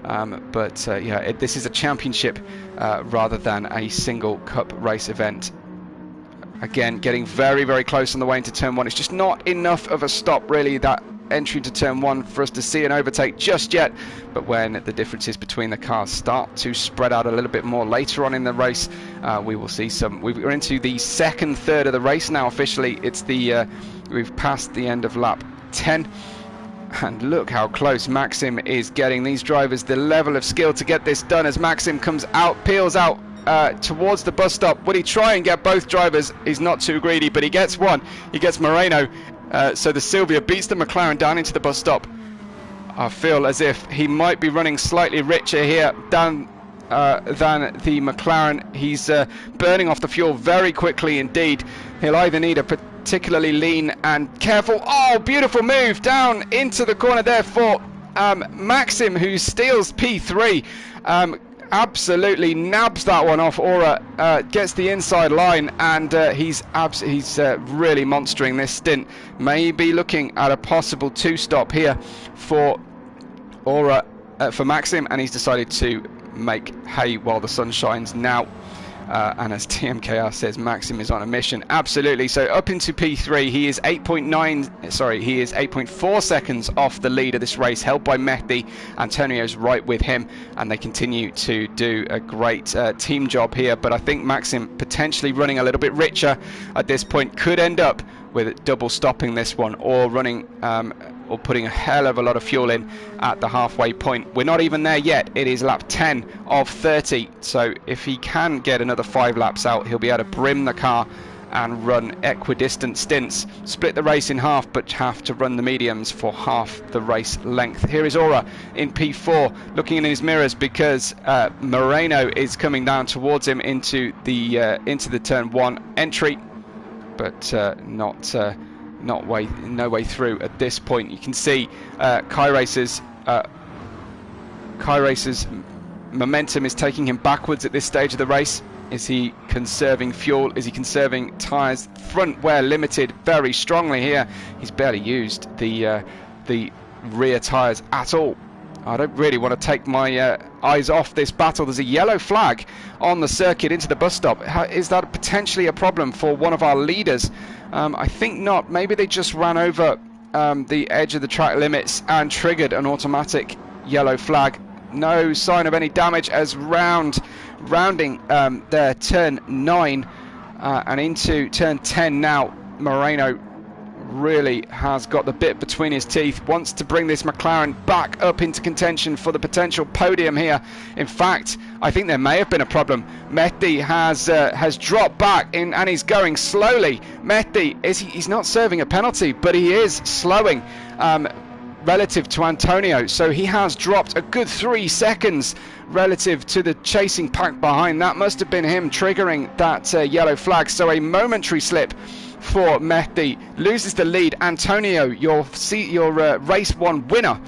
Yeah, this is a championship rather than a single cup race event. Again, getting very, very close on the way into turn 1. It's just not enough of a stop, really, that entry into turn 1 for us to see an overtake just yet. But when the differences between the cars start to spread out a little bit more later on in the race, we will see some. We're into the second third of the race now officially. It's the we've passed the end of lap 10. And look how close Maxim is getting. These drivers, the level of skill to get this done as Maxim comes out, peels out towards the bus stop. Would he try and get both drivers? He's not too greedy, but he gets one. He gets Moreno. So the Silvia beats the McLaren down into the bus stop. I feel as if he might be running slightly richer here than the McLaren. He's burning off the fuel very quickly indeed. He'll either need a particularly lean and careful. Oh, beautiful move down into the corner there for Maxim, who steals P3. Absolutely nabs that one off Aura, gets the inside line, and he's really monstering this stint. Maybe looking at a possible 2-stop here for Aura, for Maxim, and he's decided to make hay while the sun shines now. And as TMKR says, Maxim is on a mission. Absolutely. So up into P3, he is 8.4 seconds off the lead of this race, held by Mehdi. Antonio's right with him, and they continue to do a great team job here. But I think Maxim, potentially running a little bit richer at this point, could end up with double stopping this one, or running or putting a hell of a lot of fuel in at the halfway point. We're not even there yet. It is lap 10 of 30, so if he can get another 5 laps out, he'll be able to brim the car and run equidistant stints, split the race in half, but have to run the mediums for half the race length. Here is Aura in P4, looking in his mirrors because Moreno is coming down towards him into the turn 1 entry, but no way through at this point. You can see Kai Racer's momentum is taking him backwards at this stage of the race. Is he conserving fuel? Is he conserving tyres? Front wear limited very strongly here. He's barely used the rear tyres at all. I don't really want to take my eyes off this battle. There's a yellow flag on the circuit into the bus stop. Is that potentially a problem for one of our leaders? I think not. Maybe they just ran over the edge of the track limits and triggered an automatic yellow flag. No sign of any damage as rounding their turn 9 and into turn 10 now. Moreno really has got the bit between his teeth, wants to bring this McLaren back up into contention for the potential podium here. In fact, I think there may have been a problem. Mehdi has dropped back in, and he's going slowly. Mehdi he's not serving a penalty, but he is slowing relative to Antonio, so he has dropped a good 3 seconds relative to the chasing pack behind. That must have been him triggering that yellow flag. So a momentary slip for Mehdi, loses the lead. Antonio, your race 1 winner,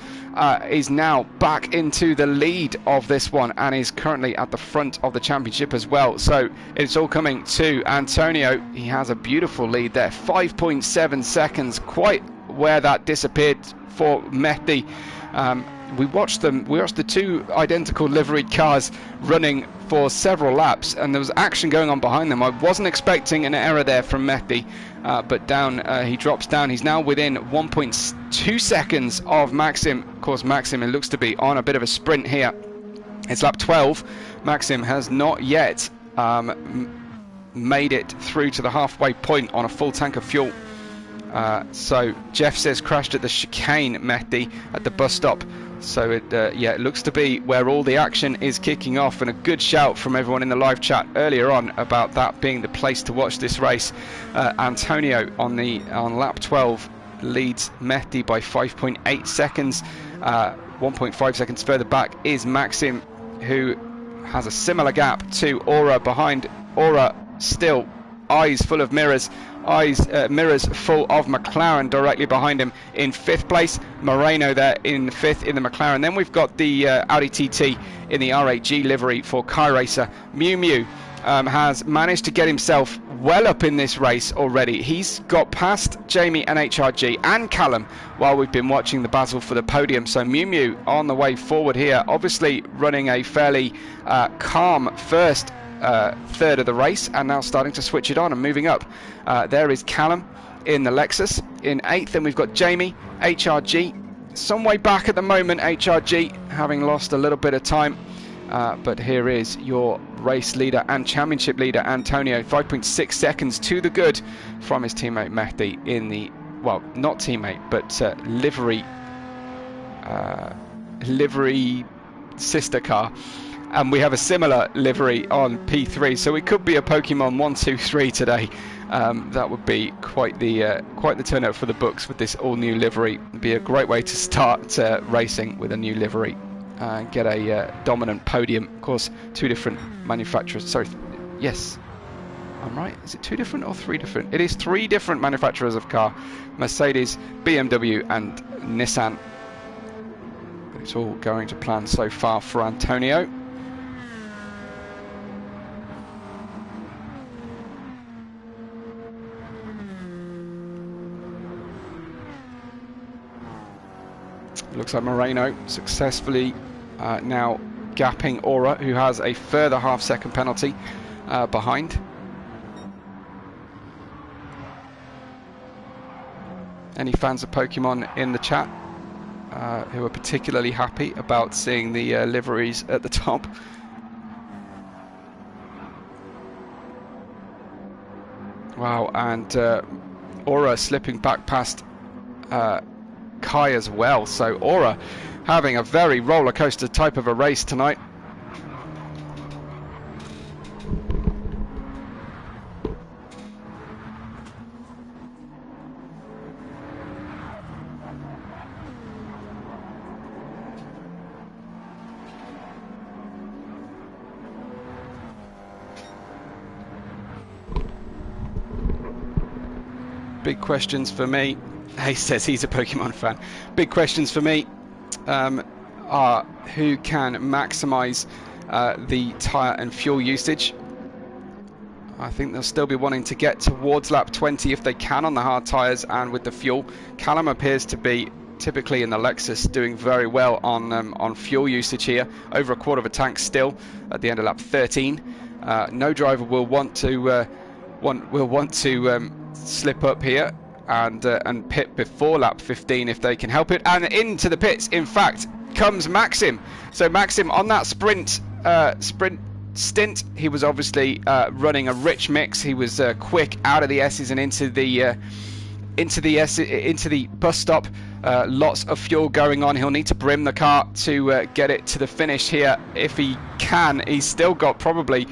is now back into the lead of this one and is currently at the front of the championship as well. So it's all coming to Antonio. He has a beautiful lead there, 5.7 seconds, quite where that disappeared for Mehdi. We watched the 2 identical liveried cars running for several laps, and there was action going on behind them. I wasn't expecting an error there from Mehdi, but he drops down. He's now within 1.2 seconds of Maxim. Of course, Maxim, it looks to be on a bit of a sprint here. It's lap 12. Maxim has not yet made it through to the halfway point on a full tank of fuel. So Jeff says crashed at the chicane, Mehdi, at the bus stop. So it looks to be where all the action is kicking off, and a good shout from everyone in the live chat earlier on about that being the place to watch this race. Antonio on lap 12 leads Mehdi by 5.8 seconds. 1.5 seconds further back is Maxim, who has a similar gap to Aura behind. Aura still eyes full of mirrors. Mirrors full of McLaren directly behind him. In 5th place, Moreno there in 5th in the McLaren. Then we've got the Audi TT in the R8G livery for Kai Racer. Mew Mew has managed to get himself well up in this race already. He's got past Jamie and HRG and Callum while we've been watching the battle for the podium. So Mew Mew on the way forward here, obviously running a fairly calm first third of the race, and now starting to switch it on and moving up. There is Callum in the Lexus in 8th, and we've got Jamie, HRG some way back at the moment. HRG having lost a little bit of time. But here is your race leader and championship leader, Antonio, 5.6 seconds to the good from his teammate Mehdi in the, well, not teammate, but livery sister car. And we have a similar livery on P3, so it could be a Pokemon 1, 2, 3 today. That would be quite the turnout for the books with this all-new livery. It'd be a great way to start racing with a new livery. Get a dominant podium. Of course, 2 different manufacturers. Sorry, yes, I'm right. Is it 2 different or 3 different? It is 3 different manufacturers of car: Mercedes, BMW, and Nissan. But it's all going to plan so far for Antonio. Looks like Moreno successfully now gapping Aura, who has a further half-second penalty behind. Any fans of Pokemon in the chat who are particularly happy about seeing the liveries at the top? Wow, and Aura slipping back past Kai as well. So Aura having a very roller coaster type of a race tonight. Big questions for me. He says he's a Pokemon fan. Big questions for me are who can maximise the tyre and fuel usage. I think they'll still be wanting to get towards lap 20 if they can on the hard tyres and with the fuel. Callum appears to be typically in the Lexus doing very well on fuel usage here. Over a quarter of a tank still at the end of lap 13. No driver will want to slip up here and pit before lap 15 if they can help it. And into the pits, in fact, comes Maxim. So Maxim on that sprint stint, he was obviously running a rich mix. He was quick out of the S's and into the bus stop. Lots of fuel going on. He'll need to brim the car to get it to the finish here if he can. He's still got probably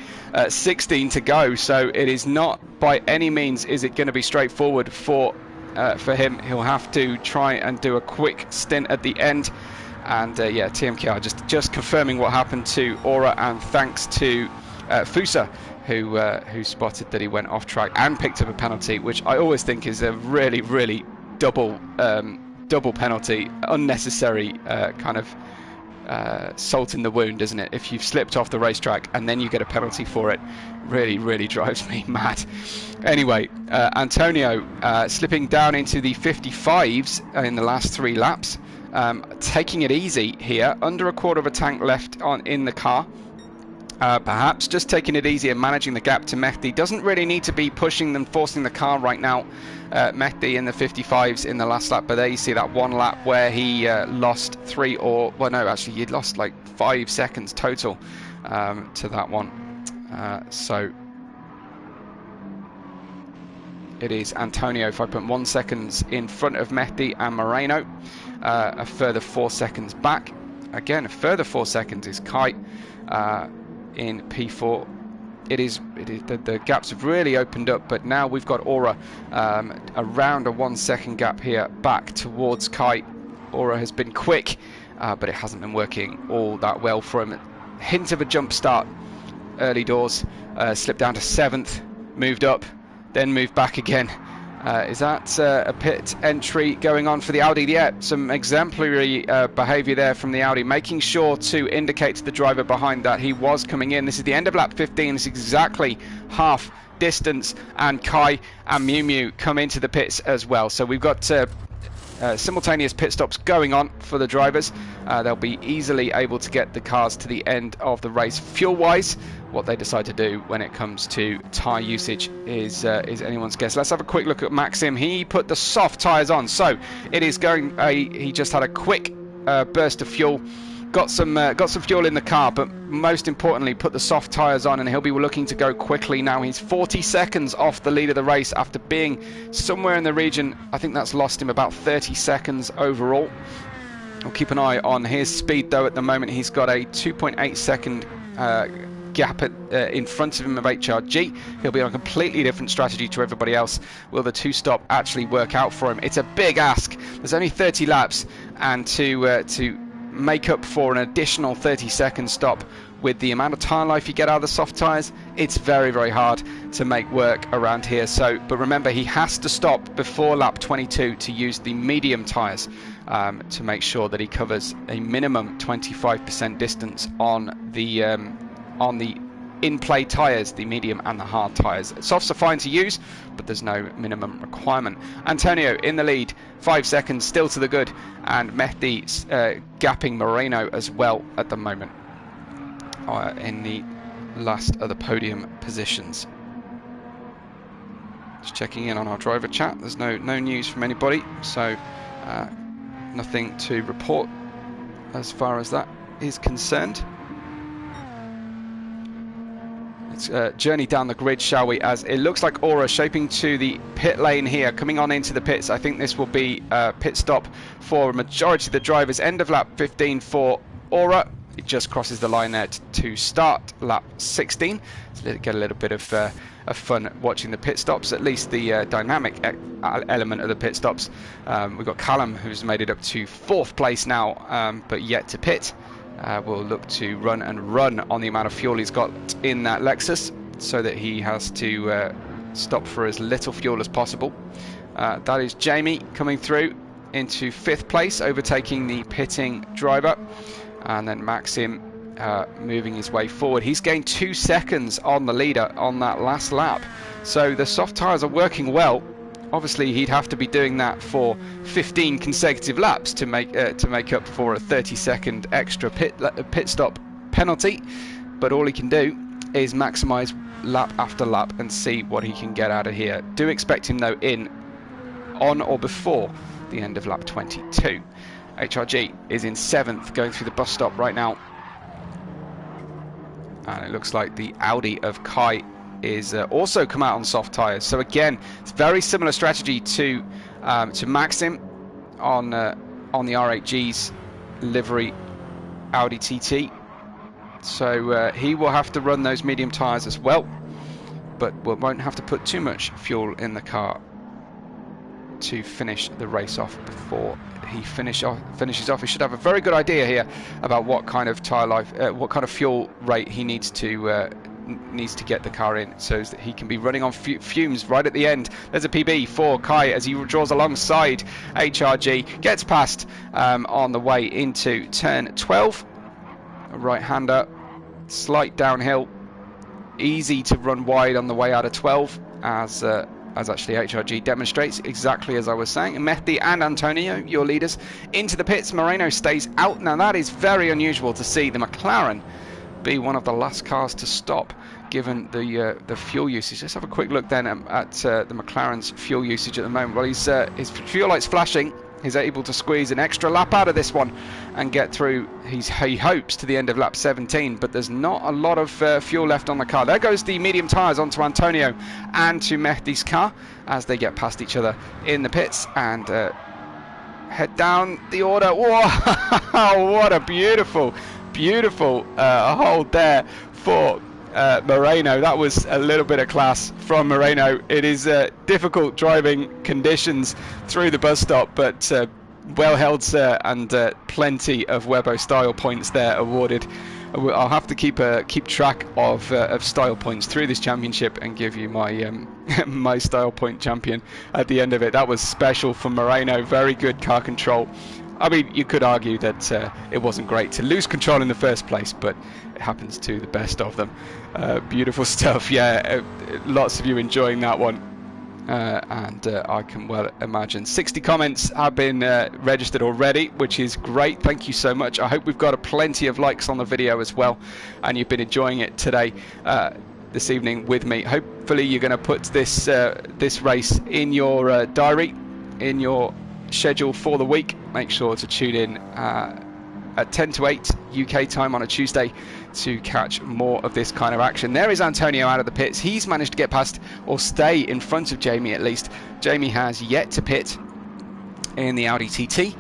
16 to go, so it is not by any means is it going to be straightforward for him. He'll have to try and do a quick stint at the end. And yeah, TMKR just confirming what happened to Aura, and thanks to Fusa, who spotted that he went off track and picked up a penalty, which I always think is a really double penalty, unnecessary kind of salt in the wound, isn't it? If you've slipped off the racetrack and then you get a penalty for it, really drives me mad. Anyway, Antonio slipping down into the 55s in the last 3 laps, taking it easy here, under a quarter of a tank left in the car. Perhaps just taking it easy and managing the gap to Mehdi. Doesn't really need to be pushing them, forcing the car right now. Mehdi in the 55s in the last lap, but there you see that one lap where he lost 3 or, well no, actually he'd lost like 5 seconds total to that one. So it is Antonio 5.1 seconds in front of Mehdi and Moreno, a further 4 seconds back. Again, a further 4 seconds is Kai in P4. It is the gaps have really opened up, but now we've got Aura around a 1 second gap here back towards Kai. Aura has been quick, but it hasn't been working all that well for him. Hint of a jump start early doors, slipped down to 7th, moved up, then moved back again, Is that a pit entry going on for the Audi? Yeah, some exemplary behaviour there from the Audi, making sure to indicate to the driver behind that he was coming in. This is the end of lap 15. This is exactly half distance, and Kai and Mew Mew come into the pits as well. So we've got simultaneous pit stops going on for the drivers. They'll be easily able to get the cars to the end of the race. Fuel-wise, what they decide to do when it comes to tyre usage is anyone's guess. Let's have a quick look at Maxim. He put the soft tyres on, so it is going. He just had a quick burst of fuel. Got some fuel in the car, but most importantly put the soft tyres on, and he'll be looking to go quickly now. He's 40 seconds off the lead of the race after being somewhere in the region. I think that's lost him about 30 seconds overall. We'll keep an eye on his speed though. At the moment he's got a 2.8 second gap in front of him of HRG. He'll be on a completely different strategy to everybody else. Will the two-stop actually work out for him? It's a big ask. There's only 30 laps, and to make up for an additional 30-second stop with the amount of tyre life you get out of the soft tyres, it's very, very hard to make work around here. So, but remember, he has to stop before lap 22 to use the medium tyres to make sure that he covers a minimum 25% distance on the in-play tyres, the medium and the hard tyres. Softs are fine to use, but there's no minimum requirement. Antonio in the lead, 5 seconds still to the good, and Mehdi gapping Moreno as well at the moment in the last of the podium positions. Just checking in on our driver chat. There's no news from anybody, so nothing to report as far as that is concerned. Let's journey down the grid, shall we, as it looks like Aura shaping to the pit lane here, coming on into the pits. I think this will be a pit stop for a majority of the drivers. End of lap 15 for Aura. It just crosses the line there to start lap 16. So get a little bit of fun watching the pit stops, at least the dynamic element of the pit stops. We've got Callum, who's made it up to 4th place now, but yet to pit. Will look to run on the amount of fuel he's got in that Lexus, so that he has to stop for as little fuel as possible. That is Jamie coming through into 5th place, overtaking the pitting driver, and then Maxim moving his way forward. He's gained 2 seconds on the leader on that last lap, so the soft tyres are working well. Obviously, he'd have to be doing that for 15 consecutive laps to make up for a 30-second extra pit stop penalty. But all he can do is maximise lap after lap and see what he can get out of here. Do expect him though on or before the end of lap 22. HRG is in 7th, going through the bus stop right now, and it looks like the Audi of Kai is also come out on soft tyres. So again, it's very similar strategy to Maxim on the R8G's livery Audi TT. So he will have to run those medium tyres as well, but won't have to put too much fuel in the car to finish the race off before he finishes off. He should have a very good idea here about what kind of tyre life, what kind of fuel rate he needs to get the car in, so that he can be running on fumes right at the end. There's a PB for Kai as he draws alongside HRG, gets past on the way into turn 12. A right-hander, slight downhill, easy to run wide on the way out of 12, as actually HRG demonstrates, exactly as I was saying. Mehdi and Antonio, your leaders, into the pits. Moreno stays out. Now that is very unusual to see the McLaren be one of the last cars to stop, given the fuel usage. Let's have a quick look then at the McLaren's fuel usage at the moment. Well, his fuel light's flashing. He's able to squeeze an extra lap out of this one and get through, he hopes, to the end of lap 17, but there's not a lot of fuel left on the car. There goes the medium tyres onto Antonio and to Mehdi's car as they get past each other in the pits and head down the order. Whoa, what a beautiful hold there for Moreno. That was a little bit of class from Moreno. It is difficult driving conditions through the bus stop, but well held, sir, and plenty of Webo style points there awarded I'll have to keep track of style points through this championship and give you my my style point champion at the end of it. That was special from Moreno. Very good car control. I mean, you could argue that it wasn't great to lose control in the first place, but it happens to the best of them. Beautiful stuff. Yeah, lots of you enjoying that one. And I can well imagine 60 comments have been registered already, which is great. Thank you so much. I hope we've got plenty of likes on the video as well, and you've been enjoying it today, this evening with me. Hopefully you're going to put this this race in your diary, in your schedule for the week. Make sure to tune in at 10 to 8 UK time on a Tuesday to catch more of this kind of action. There is Antonio out of the pits. He's managed to get past, or stay in front of Jamie at least. Jamie has yet to pit in the Audi TT.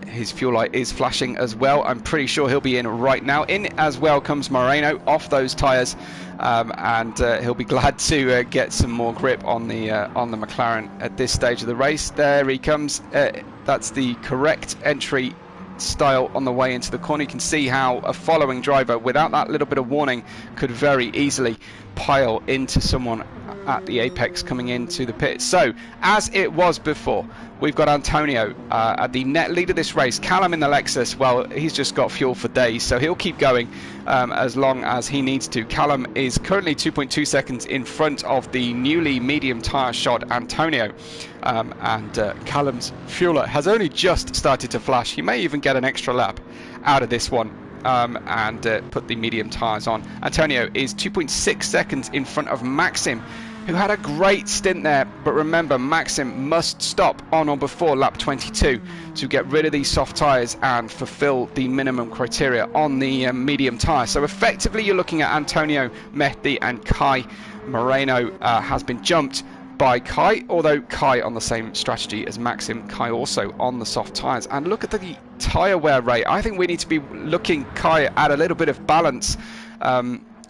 His fuel light is flashing as well. I'm pretty sure he'll be in right now. In as well comes Moreno off those tyres, and he'll be glad to get some more grip on the McLaren at this stage of the race. There he comes. That's the correct entry style on the way into the corner. You can see how a following driver, without that little bit of warning, could very easily pile into someone at the apex coming into the pit. So as it was before, we've got Antonio at the net lead of this race. Callum in the Lexus, well, he's just got fuel for days, so he'll keep going as long as he needs to. Callum is currently 2.2 seconds in front of the newly medium tyre shod Antonio, and Callum's fuel light has only just started to flash. He may even get an extra lap out of this one. And put the medium tyres on. Antonio is 2.6 seconds in front of Maxim, who had a great stint there, but remember, Maxim must stop on or before lap 22 to get rid of these soft tyres and fulfill the minimum criteria on the medium tyre. So effectively you're looking at Antonio, Mehdi and Kai. Moreno has been jumped by Kai, although Kai on the same strategy as Maxim. Kai also on the soft tyres. And look at the tyre wear rate. I think we need to be looking, Kai, at a little bit of balance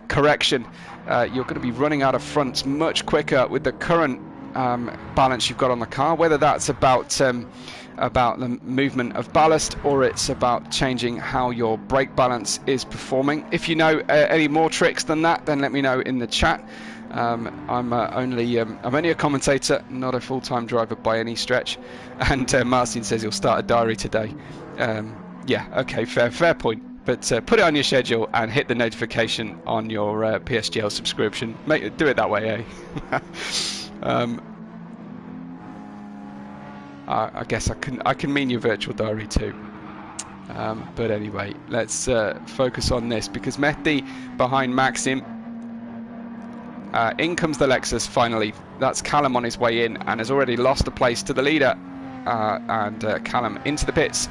correction. You're going to be running out of fronts much quicker with the current balance you've got on the car, whether that's about the movement of ballast or it's about changing how your brake balance is performing. If you know any more tricks than that, then let me know in the chat. I'm only a commentator, not a full-time driver by any stretch. And Marcin says he'll start a diary today. Yeah, okay, fair point. But put it on your schedule and hit the notification on your PSGL subscription. Do it that way, eh? I guess I can mean your virtual diary too. But anyway, let's focus on this, because Mehdi behind Maxim. In comes the Lexus finally. That's Callum on his way in and has already lost a place to the leader. And Callum into the pits.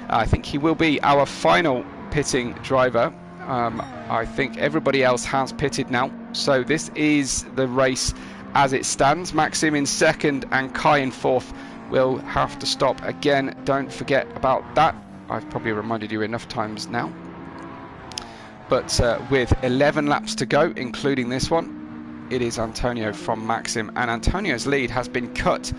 I think he will be our final pitting driver. I think everybody else has pitted now. So this is the race as it stands. Maxim in second and Kai in fourth. Will have to stop again. Don't forget about that. I've probably reminded you enough times now. But with 11 laps to go, including this one, it is Antonio from Maxim, and Antonio's lead has been cut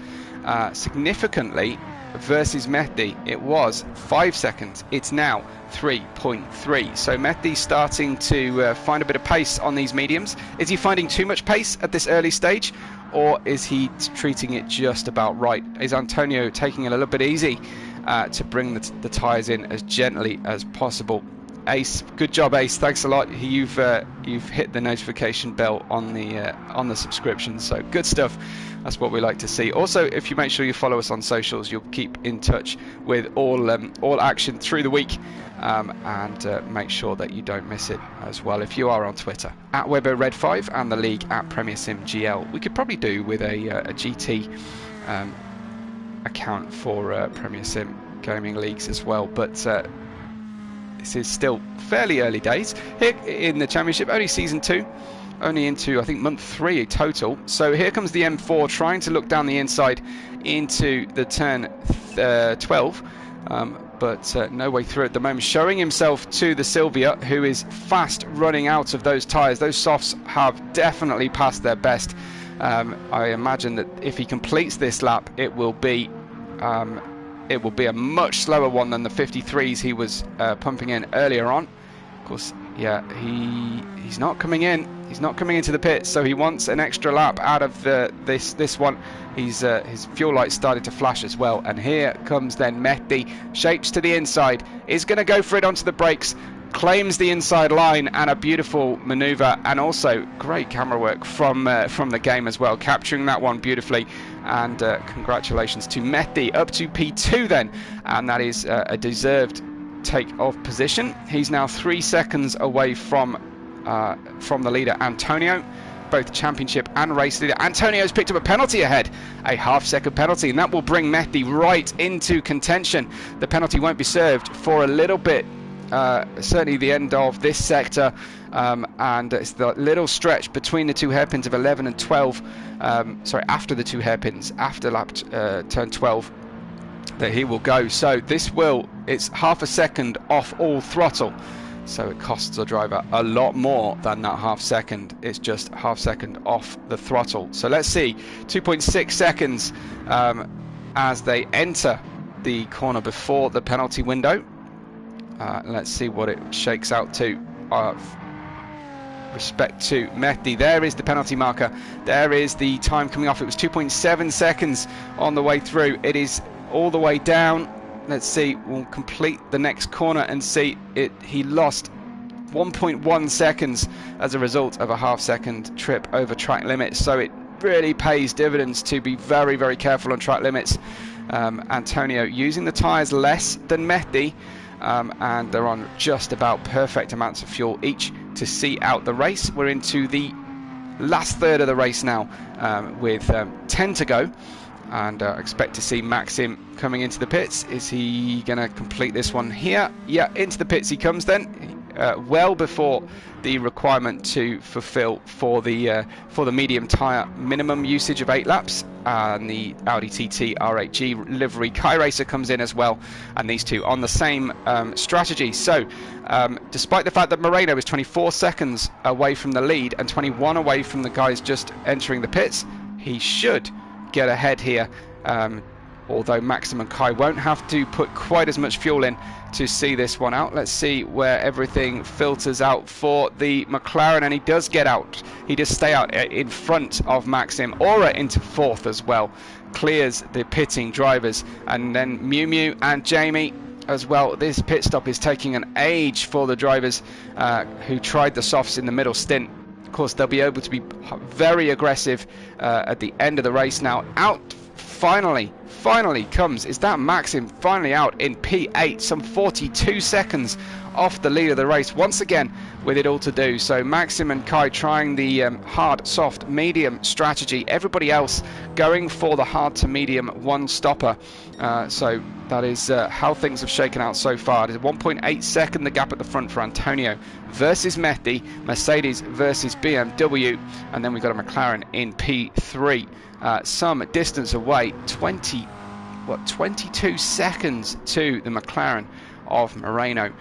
significantly versus Mehdi. It was 5 seconds, it's now 3.3. So Mehdi's starting to find a bit of pace on these mediums. Is he finding too much pace at this early stage, or is he treating it just about right? Is Antonio taking it a little bit easy to bring the tyres in as gently as possible? Ace, good job, Ace. Thanks a lot. You've hit the notification bell on the subscription, so good stuff. That's what we like to see. Also, if you make sure you follow us on socials, you'll keep in touch with all action through the week, and make sure that you don't miss it as well. If you are on Twitter at WebberRed5 and the league at PremierSimGL, we could probably do with a GT account for Premier Sim gaming leagues as well, but. This is still fairly early days here in the championship, only season 2, only into I think month 3 total. So here comes the M4 trying to look down the inside into the turn 12, but no way through at the moment, showing himself to the Silvia, who is fast running out of those tyres. Those softs have definitely passed their best. I imagine that if he completes this lap, it will be a much slower one than the 53s he was pumping in earlier on. course, yeah, he's not coming in. He's not coming into the pit, so he wants an extra lap out of this one. His fuel light started to flash as well, and here comes then Mehdi, shapes to the inside, is going to go for it onto the brakes, claims the inside line, and a beautiful manoeuvre, and also great camera work from the game as well, capturing that one beautifully. And congratulations to Mehdi, up to P2 then, and that is a deserved take of position. He's now 3 seconds away from the leader Antonio, both championship and race leader. Antonio's picked up a penalty ahead, a half-second penalty, and that will bring Mehdi right into contention. The penalty won't be served for a little bit, certainly the end of this sector, and it's the little stretch between the two hairpins of 11 and 12, sorry, after the two hairpins, after lap turn 12, that he will go. So it's half a second off all throttle, so it costs the driver a lot more than that half second. It's just half second off the throttle. So let's see, 2.6 seconds as they enter the corner before the penalty window. Let's see what it shakes out to. Respect to Mehdi, there is the penalty marker, there is the time coming off. It was 2.7 seconds on the way through. It is all the way down. Let's see, we'll complete the next corner and see it. He lost 1.1 seconds as a result of a half-second trip over track limits. So it really pays dividends to be very, very careful on track limits. Antonio using the tyres less than Mehdi, and they're on just about perfect amounts of fuel each to see out the race. We're into the last third of the race now, with 10 to go. And expect to see Maxim coming into the pits. Is he going to complete this one here? Yeah, into the pits he comes then, well before the requirement to fulfill for the medium tyre minimum usage of 8 laps. And the Audi TT R8G livery Kai Racer comes in as well, and these two on the same strategy. So despite the fact that Moreno is 24 seconds away from the lead and 21 away from the guys just entering the pits, he should get ahead here, although Maxim and Kai won't have to put quite as much fuel in to see this one out. Let's see where everything filters out for the McLaren, and he does get out. He does stay out in front of Maxim. Aura into 4th as well, clears the pitting drivers, and then Miu Miu and Jamie as well. This pit stop is taking an age for the drivers who tried the softs in the middle stint. Of course, they'll be able to be very aggressive at the end of the race now. Out finally comes, is that Maxim finally out in P8, some 42 seconds off the lead of the race, once again with it all to do. So Maxim and Kai trying the hard, soft, medium strategy. Everybody else going for the hard to medium one stopper. So that is how things have shaken out so far. It is 1.8 second the gap at the front for Antonio versus Mehdi, Mercedes versus BMW, and then we've got a McLaren in P3. Some distance away, 22 seconds to the McLaren of Moreno.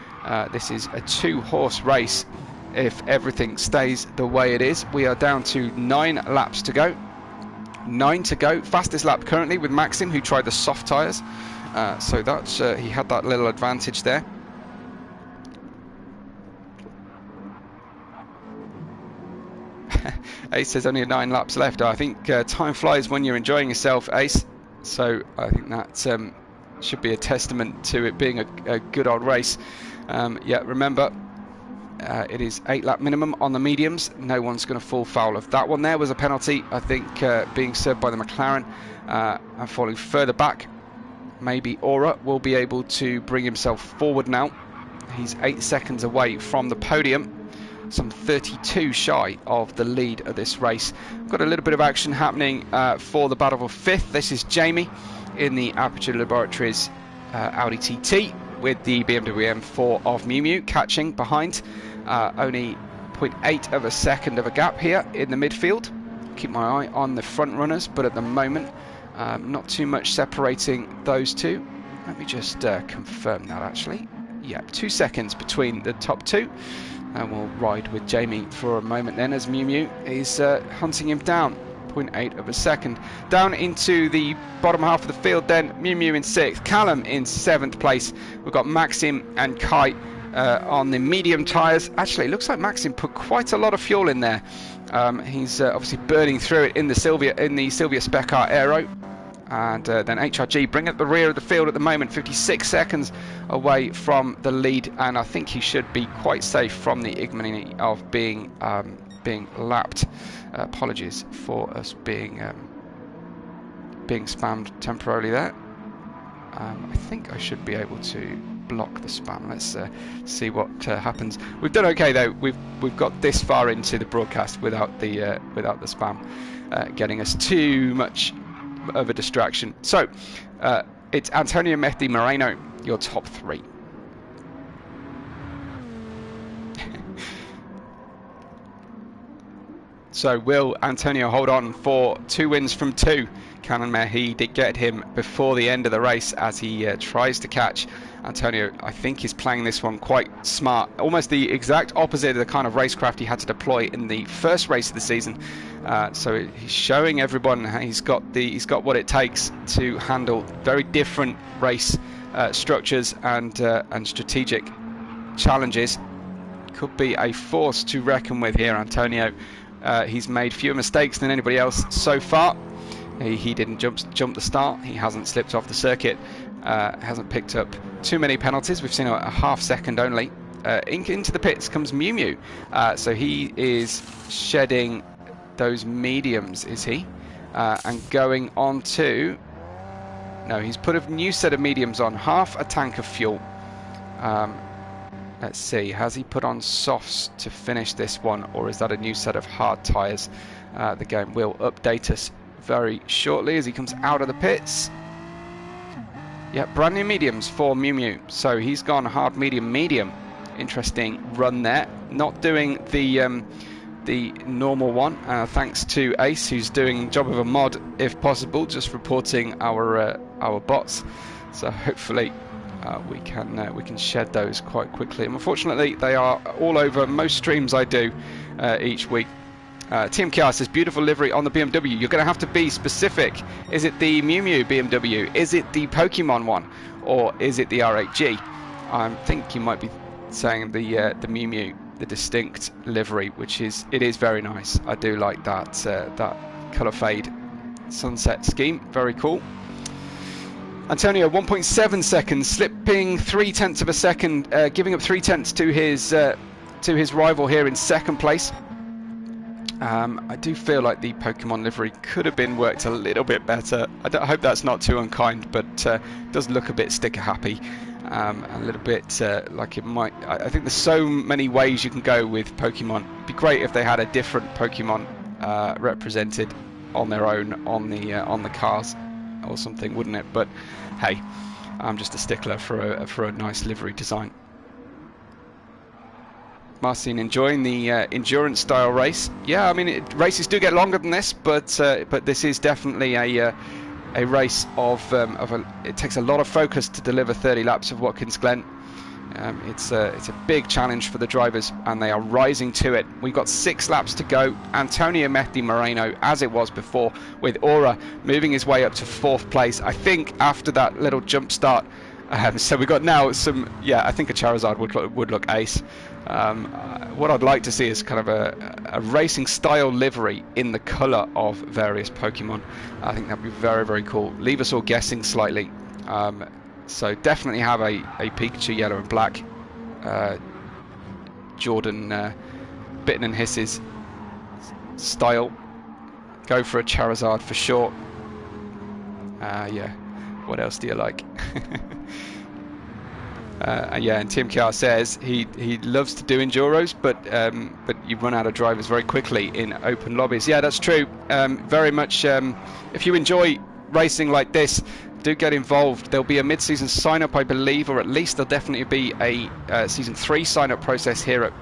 This is a 2-horse race if everything stays the way it is. We are down to 9 laps to go. 9 to go. Fastest lap currently with Maxim, who tried the soft tyres. So that's he had that little advantage there. Ace says only 9 laps left. I think time flies when you're enjoying yourself, Ace. So I think that should be a testament to it being a good old race. Yeah, remember, it is 8 lap minimum on the mediums. No one's going to fall foul of that one. There was a penalty, I think, being served by the McLaren, and falling further back. Maybe Aura will be able to bring himself forward now. He's 8 seconds away from the podium, some 32 shy of the lead of this race. We've got a little bit of action happening for the battle for 5th. This is Jamie in the Aperture Laboratories Audi TT with the BMW M4 of Miu Miu catching behind. Only 0.8 of a second of a gap here in the midfield. Keep my eye on the front runners, but at the moment not too much separating those two. Let me just confirm that actually. Yeah, 2 seconds between the top two. And we'll ride with Jamie for a moment then as Miu Miu is hunting him down. 0.8 of a second. Down into the bottom half of the field then, Miu Miu in 6th, Callum in 7th place. We've got Maxim and Kai on the medium tyres. Actually, it looks like Maxim put quite a lot of fuel in there. He's obviously burning through it in the Silvia Spec Car Aero. And then HRG bring up the rear of the field at the moment, 56 seconds away from the lead, and I think he should be quite safe from the ignominy of being lapped. Apologies for us being spammed temporarily there. I think I should be able to block the spam. Let's see what happens. We've done okay though. We've got this far into the broadcast without the spam getting us too much of a distraction. So it's Antonio Mehdi Moreno, your top three. So will Antonio hold on for 2 wins from 2? Can Mehdi get him before the end of the race as he tries to catch? Antonio, I think, is playing this one quite smart, almost the exact opposite of the kind of racecraft he had to deploy in the first race of the season. So he's showing everyone he's got what it takes to handle very different race structures and strategic challenges. Could be a force to reckon with here, Antonio. He's made fewer mistakes than anybody else so far. He didn't jump the start. He hasn't slipped off the circuit. Hasn't picked up too many penalties. We've seen a half second only. Into the pits comes Mew Mew. So he is shedding those mediums, is he? And going on to... No, he's put a new set of mediums on. Half a tank of fuel. Let's see, has he put on softs to finish this one, or is that a new set of hard tyres? The game will update us very shortly as he comes out of the pits. Yeah, brand new mediums for Mew Mew. So he's gone hard, medium, medium. Interesting run there. Not doing the normal one, thanks to Ace, who's doing job of a mod if possible, just reporting our bots. So hopefully we can shed those quite quickly. And unfortunately, they are all over most streams I do each week. TMKR says, beautiful livery on the BMW. You're going to have to be specific. Is it the Mew Mew BMW? Is it the Pokemon one? Or is it the R8G? I think you might be saying the Mew Mew, the distinct livery, which is very nice. I do like that that colour fade sunset scheme. Very cool. Antonio, 1.7 seconds, slipping 0.3 of a second, giving up 0.3 to his rival here in second place. I do feel like the Pokemon livery could have been worked a little bit better. I hope that's not too unkind, but it does look a bit sticker happy, a little bit like it might. I think there's so many ways you can go with Pokemon. It'd be great if they had a different Pokemon represented on their own on the cars or something, wouldn't it? But hey, I'm just a stickler for a nice livery design. Marcin enjoying the endurance style race. Yeah, I mean races do get longer than this, but this is definitely a race of it takes a lot of focus to deliver 30 laps of Watkins Glen. It's a big challenge for the drivers, and they are rising to it. We've got 6 laps to go. Antonio Mehdi Moreno, as it was before, with Aura moving his way up to 4th place. I think after that little jump start, so we've got now some. Yeah, I think a Charizard would look ace. What I'd like to see is kind of a racing style livery in the colour of various Pokemon. I think that'd be very, very cool. Leave us all guessing slightly. So definitely have a Pikachu yellow and black, Jordan Bitten and Hisses style. Go for a Charizard for sure. Yeah, what else do you like? Yeah, and TMKR says he loves to do enduros, but you run out of drivers very quickly in open lobbies. Yeah, that's true. Very much. If you enjoy racing like this, do get involved. There'll be a mid-season sign-up, I believe, or at least there'll definitely be a Season 3 sign-up process here at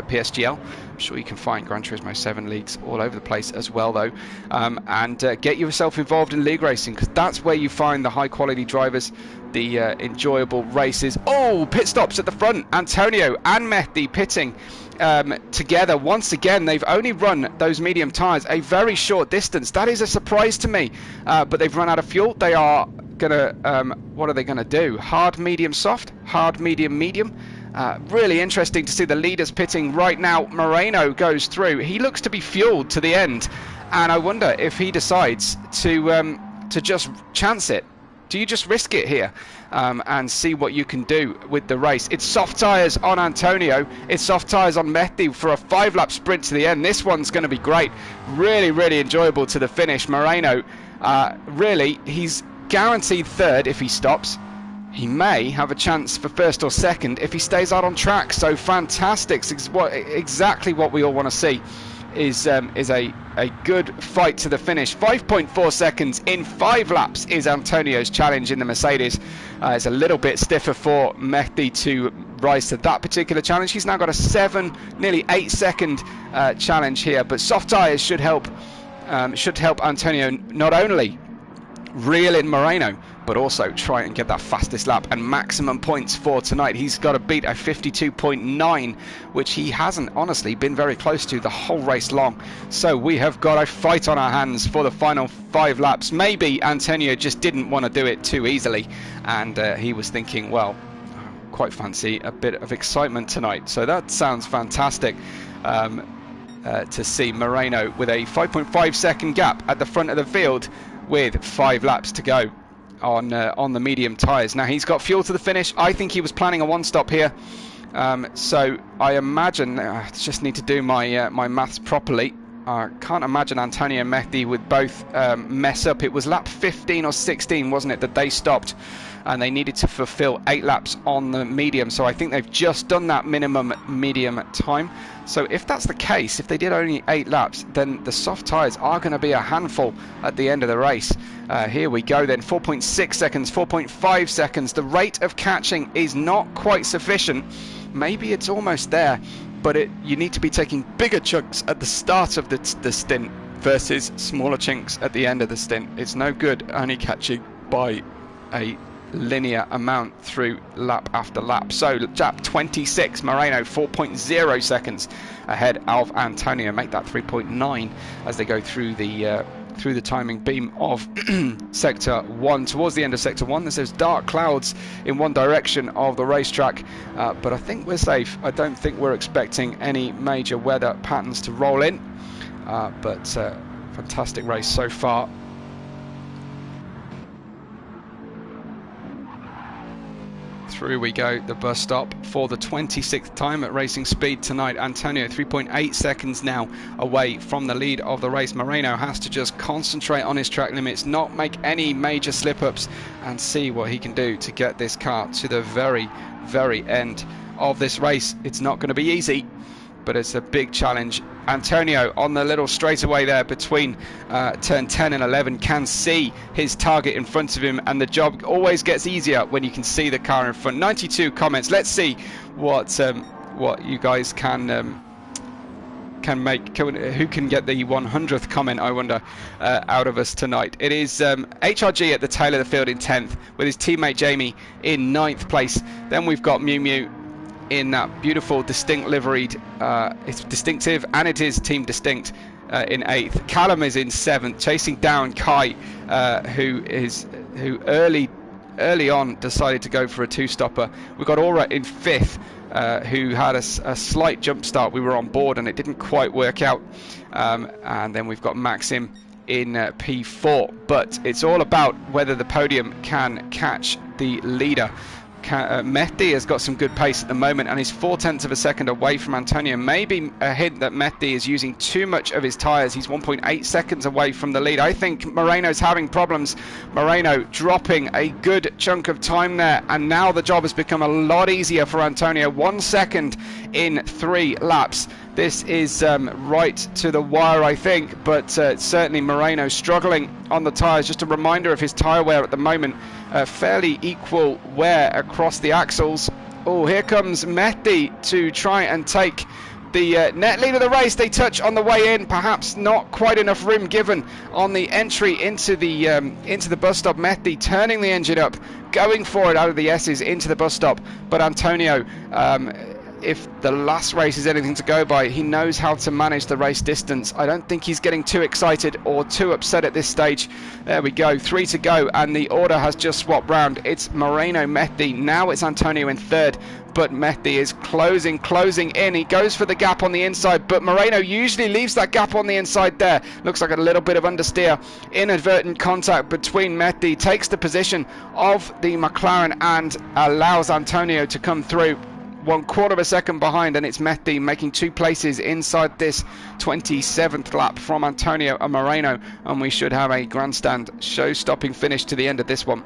PSGL. I'm sure you can find Gran Turismo 7 leagues all over the place as well, though. And get yourself involved in league racing, because that's where you find the high-quality drivers, the enjoyable races. Oh, pit stops at the front. Antonio and Mehdi pitting together once again. They've only run those medium tyres a very short distance. That is a surprise to me, but they've run out of fuel. They are gonna what are they gonna do? Hard, medium, soft? Hard, medium, medium? Really interesting to see the leaders pitting right now. Moreno goes through. He looks to be fueled to the end, and I wonder if he decides to just chance it. Do you just risk it here and see what you can do with the race? It's soft tyres on Antonio. It's soft tyres on Mehdi for a 5-lap sprint to the end. This one's going to be great. Really, really enjoyable to the finish. Moreno, really, he's guaranteed third if he stops. He may have a chance for first or second if he stays out on track. So fantastic. Exactly what we all want to see is a good fight to the finish. 5.4 seconds in 5 laps is Antonio's challenge in the Mercedes. It's a little bit stiffer for Mehdi to rise to that particular challenge. He's now got a nearly 8 second challenge here, but soft tyres should help Antonio not only reel in Moreno, but also try and get that fastest lap and maximum points for tonight. He's got to beat a 52.9, which he hasn't honestly been very close to the whole race long. So we have got a fight on our hands for the final 5 laps. Maybe Antonio just didn't want to do it too easily, and he was thinking, well, quite fancy a bit of excitement tonight. So that sounds fantastic. To see Moreno with a 5.5 second gap at the front of the field with 5 laps to go on the medium tyres. Now he's got fuel to the finish. I think he was planning a one stop here, so I imagine I just need to do my my maths properly. I can't imagine Antonio and Mehdi would both mess up. It was lap 15 or 16, wasn't it, that they stopped, and they needed to fulfill 8 laps on the medium. So I think they've just done that minimum medium time. So if that's the case, if they did only 8 laps, then the soft tyres are going to be a handful at the end of the race. Here we go then, 4.6 seconds, 4.5 seconds. The rate of catching is not quite sufficient. Maybe it's almost there, but you need to be taking bigger chunks at the start of the stint versus smaller chunks at the end of the stint. It's no good only catching by a linear amount through lap after lap. So lap 26, Moreno 4.0 seconds ahead of Antonio. Make that 3.9 as they go through the timing beam of sector 1. Towards the end of sector 1, there's those dark clouds in one direction of the racetrack, but I think we're safe. I don't think we're expecting any major weather patterns to roll in, but fantastic race so far. Through we go, the bus stop for the 26th time at racing speed tonight. Antonio 3.8 seconds now away from the lead of the race. Moreno has to just concentrate on his track limits, not make any major slip-ups, and see what he can do to get this car to the very, very end of this race. It's not going to be easy, but it's a big challenge. Antonio on the little straightaway there between turn 10 and 11 can see his target in front of him, and the job always gets easier when you can see the car in front. 92 comments. Let's see what you guys can make. Who can get the 100th comment, I wonder, out of us tonight. It is HRG at the tail of the field in 10th with his teammate Jamie in 9th place. Then we've got Mew Mew in that beautiful distinct liveried, it's distinctive and it is team distinct, in 8th. Callum is in 7th, chasing down Kai, who early on decided to go for a 2-stopper. We've got Aura in 5th, who had a slight jump start. We were on board and it didn't quite work out, and then we've got Maxim in P4, but it's all about whether the podium can catch the leader. Mehdi has got some good pace at the moment and is 0.4 of a second away from Antonio. Maybe a hint that Mehdi is using too much of his tyres. He's 1.8 seconds away from the lead. I think Moreno's having problems. Moreno dropping a good chunk of time there, and now the job has become a lot easier for Antonio. 1 second in 3 laps. This is right to the wire, I think, but certainly Moreno struggling on the tyres. Just a reminder of his tyre wear at the moment. Fairly equal wear across the axles. Oh, here comes Mehdi to try and take the net lead of the race. They touch on the way in, perhaps not quite enough room given on the entry into the bus stop. Mehdi turning the engine up, going for it out of the S's into the bus stop, but Antonio if the last race is anything to go by, he knows how to manage the race distance. I don't think he's getting too excited or too upset at this stage. There we go, 3 to go, and the order has just swapped round. It's Moreno, Mehdi, now it's Antonio in third, but Mehdi is closing in. He goes for the gap on the inside, but Moreno usually leaves that gap on the inside there. Looks like a little bit of understeer, inadvertent contact between Mehdi, takes the position of the McLaren and allows Antonio to come through. 1/4 of a second behind, and it's Mehdi making 2 places inside this 27th lap from Antonio and Moreno, and we should have a grandstand show-stopping finish to the end of this one.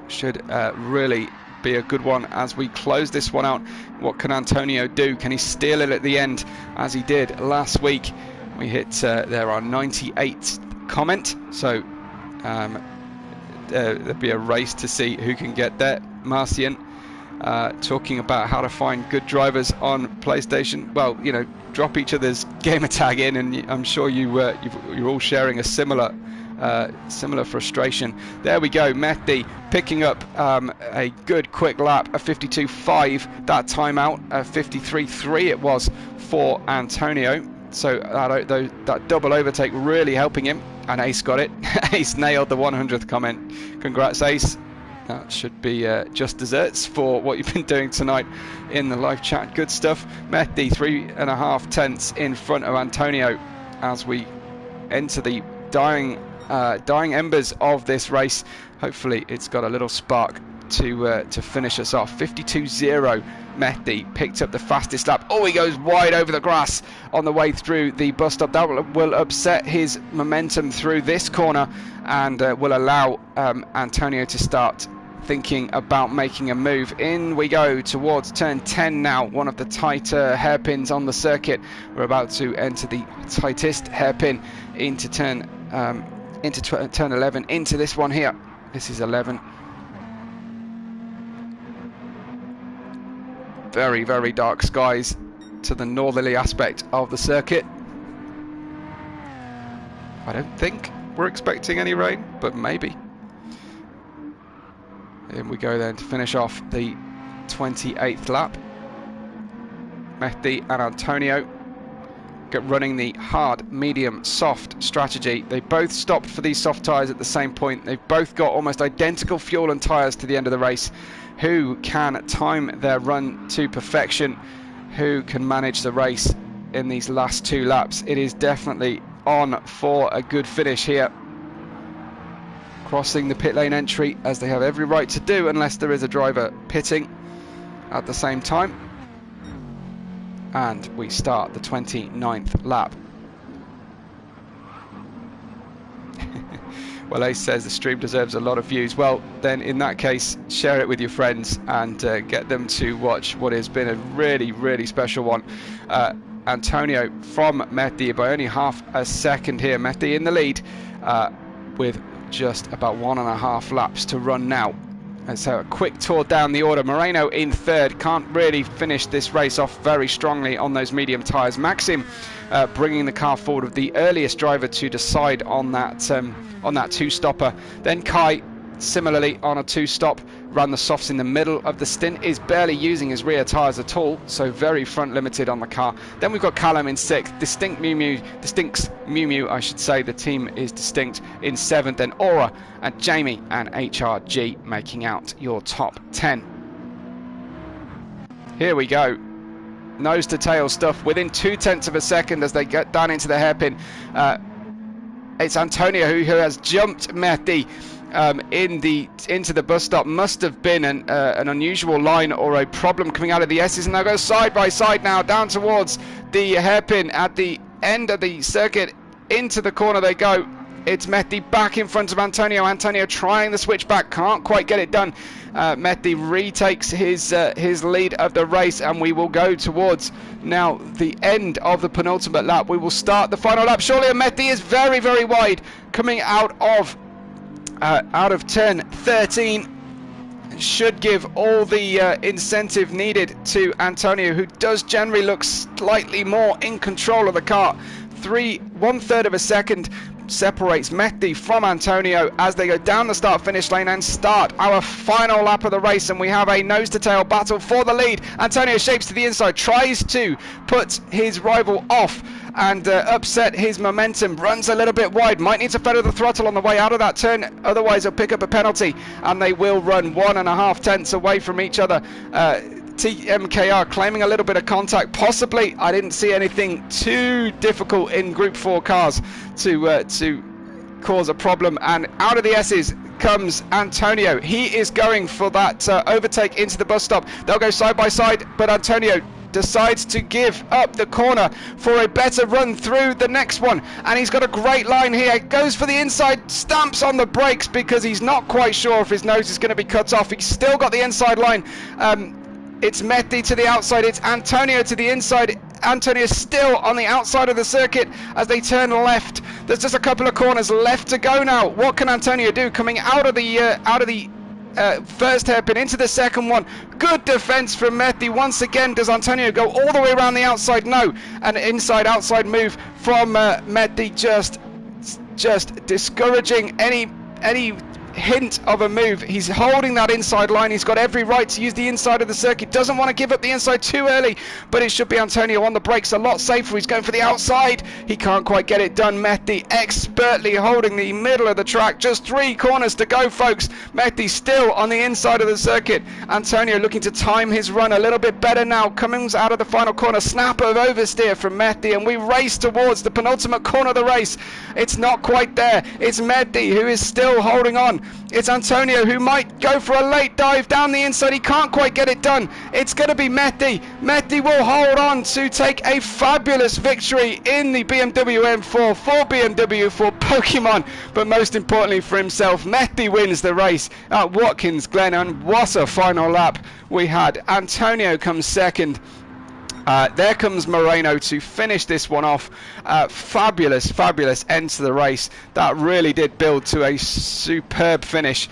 Should really be a good one as we close this one out. What can Antonio do? Can he steal it at the end as he did last week? We hit there our 98th comment, so there'll be a race to see who can get there. Marcian talking about how to find good drivers on PlayStation. Well, you know, drop each other's gamer tag in, and I'm sure you're all sharing a similar frustration. There we go, Mehdi picking up a good quick lap, a 52.5 that time out, a 53.3 it was for Antonio. So that double overtake really helping him, and Ace got it. Ace nailed the 100th comment. Congrats, Ace. That should be just desserts for what you've been doing tonight in the live chat. Good stuff. Mehdi 3.5 tenths in front of Antonio as we enter the dying embers of this race. Hopefully it's got a little spark to finish us off. 52.0. Mehdi picked up the fastest lap. Oh, he goes wide over the grass on the way through the bus stop. That will upset his momentum through this corner, and will allow Antonio to start thinking about making a move. In we go towards turn 10 now, one of the tighter hairpins on the circuit. We're about to enter the tightest hairpin into turn 11, into this one here. This is 11. Very, very dark skies to the northerly aspect of the circuit. I don't think we're expecting any rain, but maybe. In we go then to finish off the 28th lap. Mehdi and Antonio get running the hard, medium, soft strategy. They both stopped for these soft tyres at the same point. They've both got almost identical fuel and tyres to the end of the race. Who can time their run to perfection? Who can manage the race in these last 2 laps? It is definitely on for a good finish here. Crossing the pit lane entry, as they have every right to do unless there is a driver pitting at the same time. And we start the 29th lap. Well, Ace says the stream deserves a lot of views. Well, then in that case, share it with your friends and get them to watch what has been a really, really special one. Antonio from Mehdi by only half a second here. Mehdi in the lead with just about 1.5 laps to run now. And so a quick tour down the order. Moreno in third, can't really finish this race off very strongly on those medium tyres. Maxim bringing the car forward with the earliest driver to decide on that 2-stopper. Then Kai, similarly on a 2-stop, ran the softs in the middle of the stint, is barely using his rear tyres at all, so very front limited on the car. Then we've got Callum in 6th, Distincts Mew Mew, I should say, the team is distinct, in 7th, then Aura and Jamie and HRG making out your top 10. Here we go. Nose to tail stuff within 0.2 of a second as they get down into the hairpin. It's Antonio who has jumped Mehdi into the bus stop. Must have been an unusual line or a problem coming out of the S's, and now goes side by side now down towards the hairpin at the end of the circuit. Into the corner they go. It's Mehdi back in front of Antonio. Antonio trying the switchback, can't quite get it done. Mehdi retakes his lead of the race, and we will go towards now the end of the penultimate lap. We will start the final lap shortly, and Mehdi is very, very wide coming out of turn 13. Should give all the incentive needed to Antonio, who does generally look slightly more in control of the car. 1/3 of a second separates Mehdi from Antonio as they go down the start-finish lane and start our final lap of the race, and we have a nose-to-tail battle for the lead. Antonio shapes to the inside, tries to put his rival off and upset his momentum, runs a little bit wide, might need to feather the throttle on the way out of that turn, otherwise he'll pick up a penalty, and they will run 1.5 tenths away from each other. TMKR claiming a little bit of contact, possibly. I didn't see anything too difficult in Group 4 cars to cause a problem, and out of the S's comes Antonio. He is going for that overtake into the bus stop. They'll go side by side, but Antonio decides to give up the corner for a better run through the next one, and he's got a great line here. Goes for the inside, stamps on the brakes because he's not quite sure if his nose is going to be cut off. He's still got the inside line. It's Mehdi to the outside, it's Antonio to the inside. Antonio still on the outside of the circuit as they turn left. There's just a couple of corners left to go now. What can Antonio do coming out of the first hairpin into the second one? Good defense from Mehdi once again. Does Antonio go all the way around the outside? No. An inside-outside move from Mehdi, just discouraging any hint of a move. He's holding that inside line. He's got every right to use the inside of the circuit. Doesn't want to give up the inside too early, but it should be Antonio on the brakes a lot safer. He's going for the outside. He can't quite get it done. Mehdi expertly holding the middle of the track. Just 3 corners to go, folks. Mehdi still on the inside of the circuit. Antonio looking to time his run a little bit better now. Cummings out of the final corner. Snap of oversteer from Mehdi, and we race towards the penultimate corner of the race. It's not quite there. It's Mehdi who is still holding on. It's Antonio who might go for a late dive down the inside. He can't quite get it done. It's going to be Mehdi. Mehdi will hold on to take a fabulous victory in the BMW M4 for BMW, for Pokemon, but most importantly for himself. Mehdi wins the race at Watkins Glen, and what a final lap we had. Antonio comes second. There comes Moreno to finish this one off. Fabulous end to the race. That really did build to a superb finish.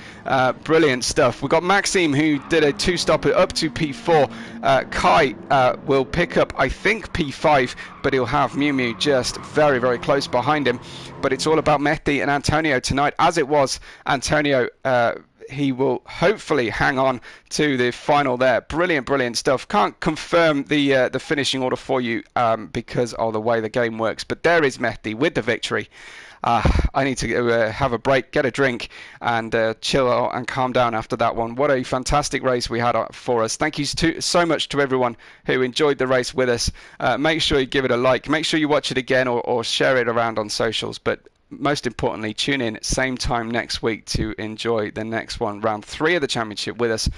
Brilliant stuff. We've got Maxime who did a 2-stopper up to P4. Kai will pick up, I think, P5, but he'll have Mew Mew just very close behind him. But it's all about Mehdi and Antonio tonight, as it was Antonio. He will hopefully hang on to the final there. Brilliant stuff. Can't confirm the finishing order for you because of the way the game works, but there is Mehdi with the victory. I need to have a break, get a drink, and chill out and calm down after that one. What a fantastic race we had for us. Thank you so much to everyone who enjoyed the race with us. Make sure you give it a like. Make sure you watch it again or share it around on socials. But most importantly, tune in same time next week to enjoy the next one, round 3 of the championship with us.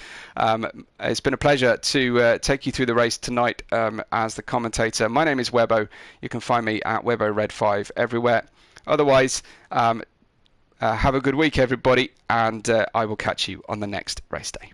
It's been a pleasure to take you through the race tonight as the commentator. My name is Webbo. You can find me at WebboRed5 everywhere. Otherwise, have a good week, everybody, and I will catch you on the next race day.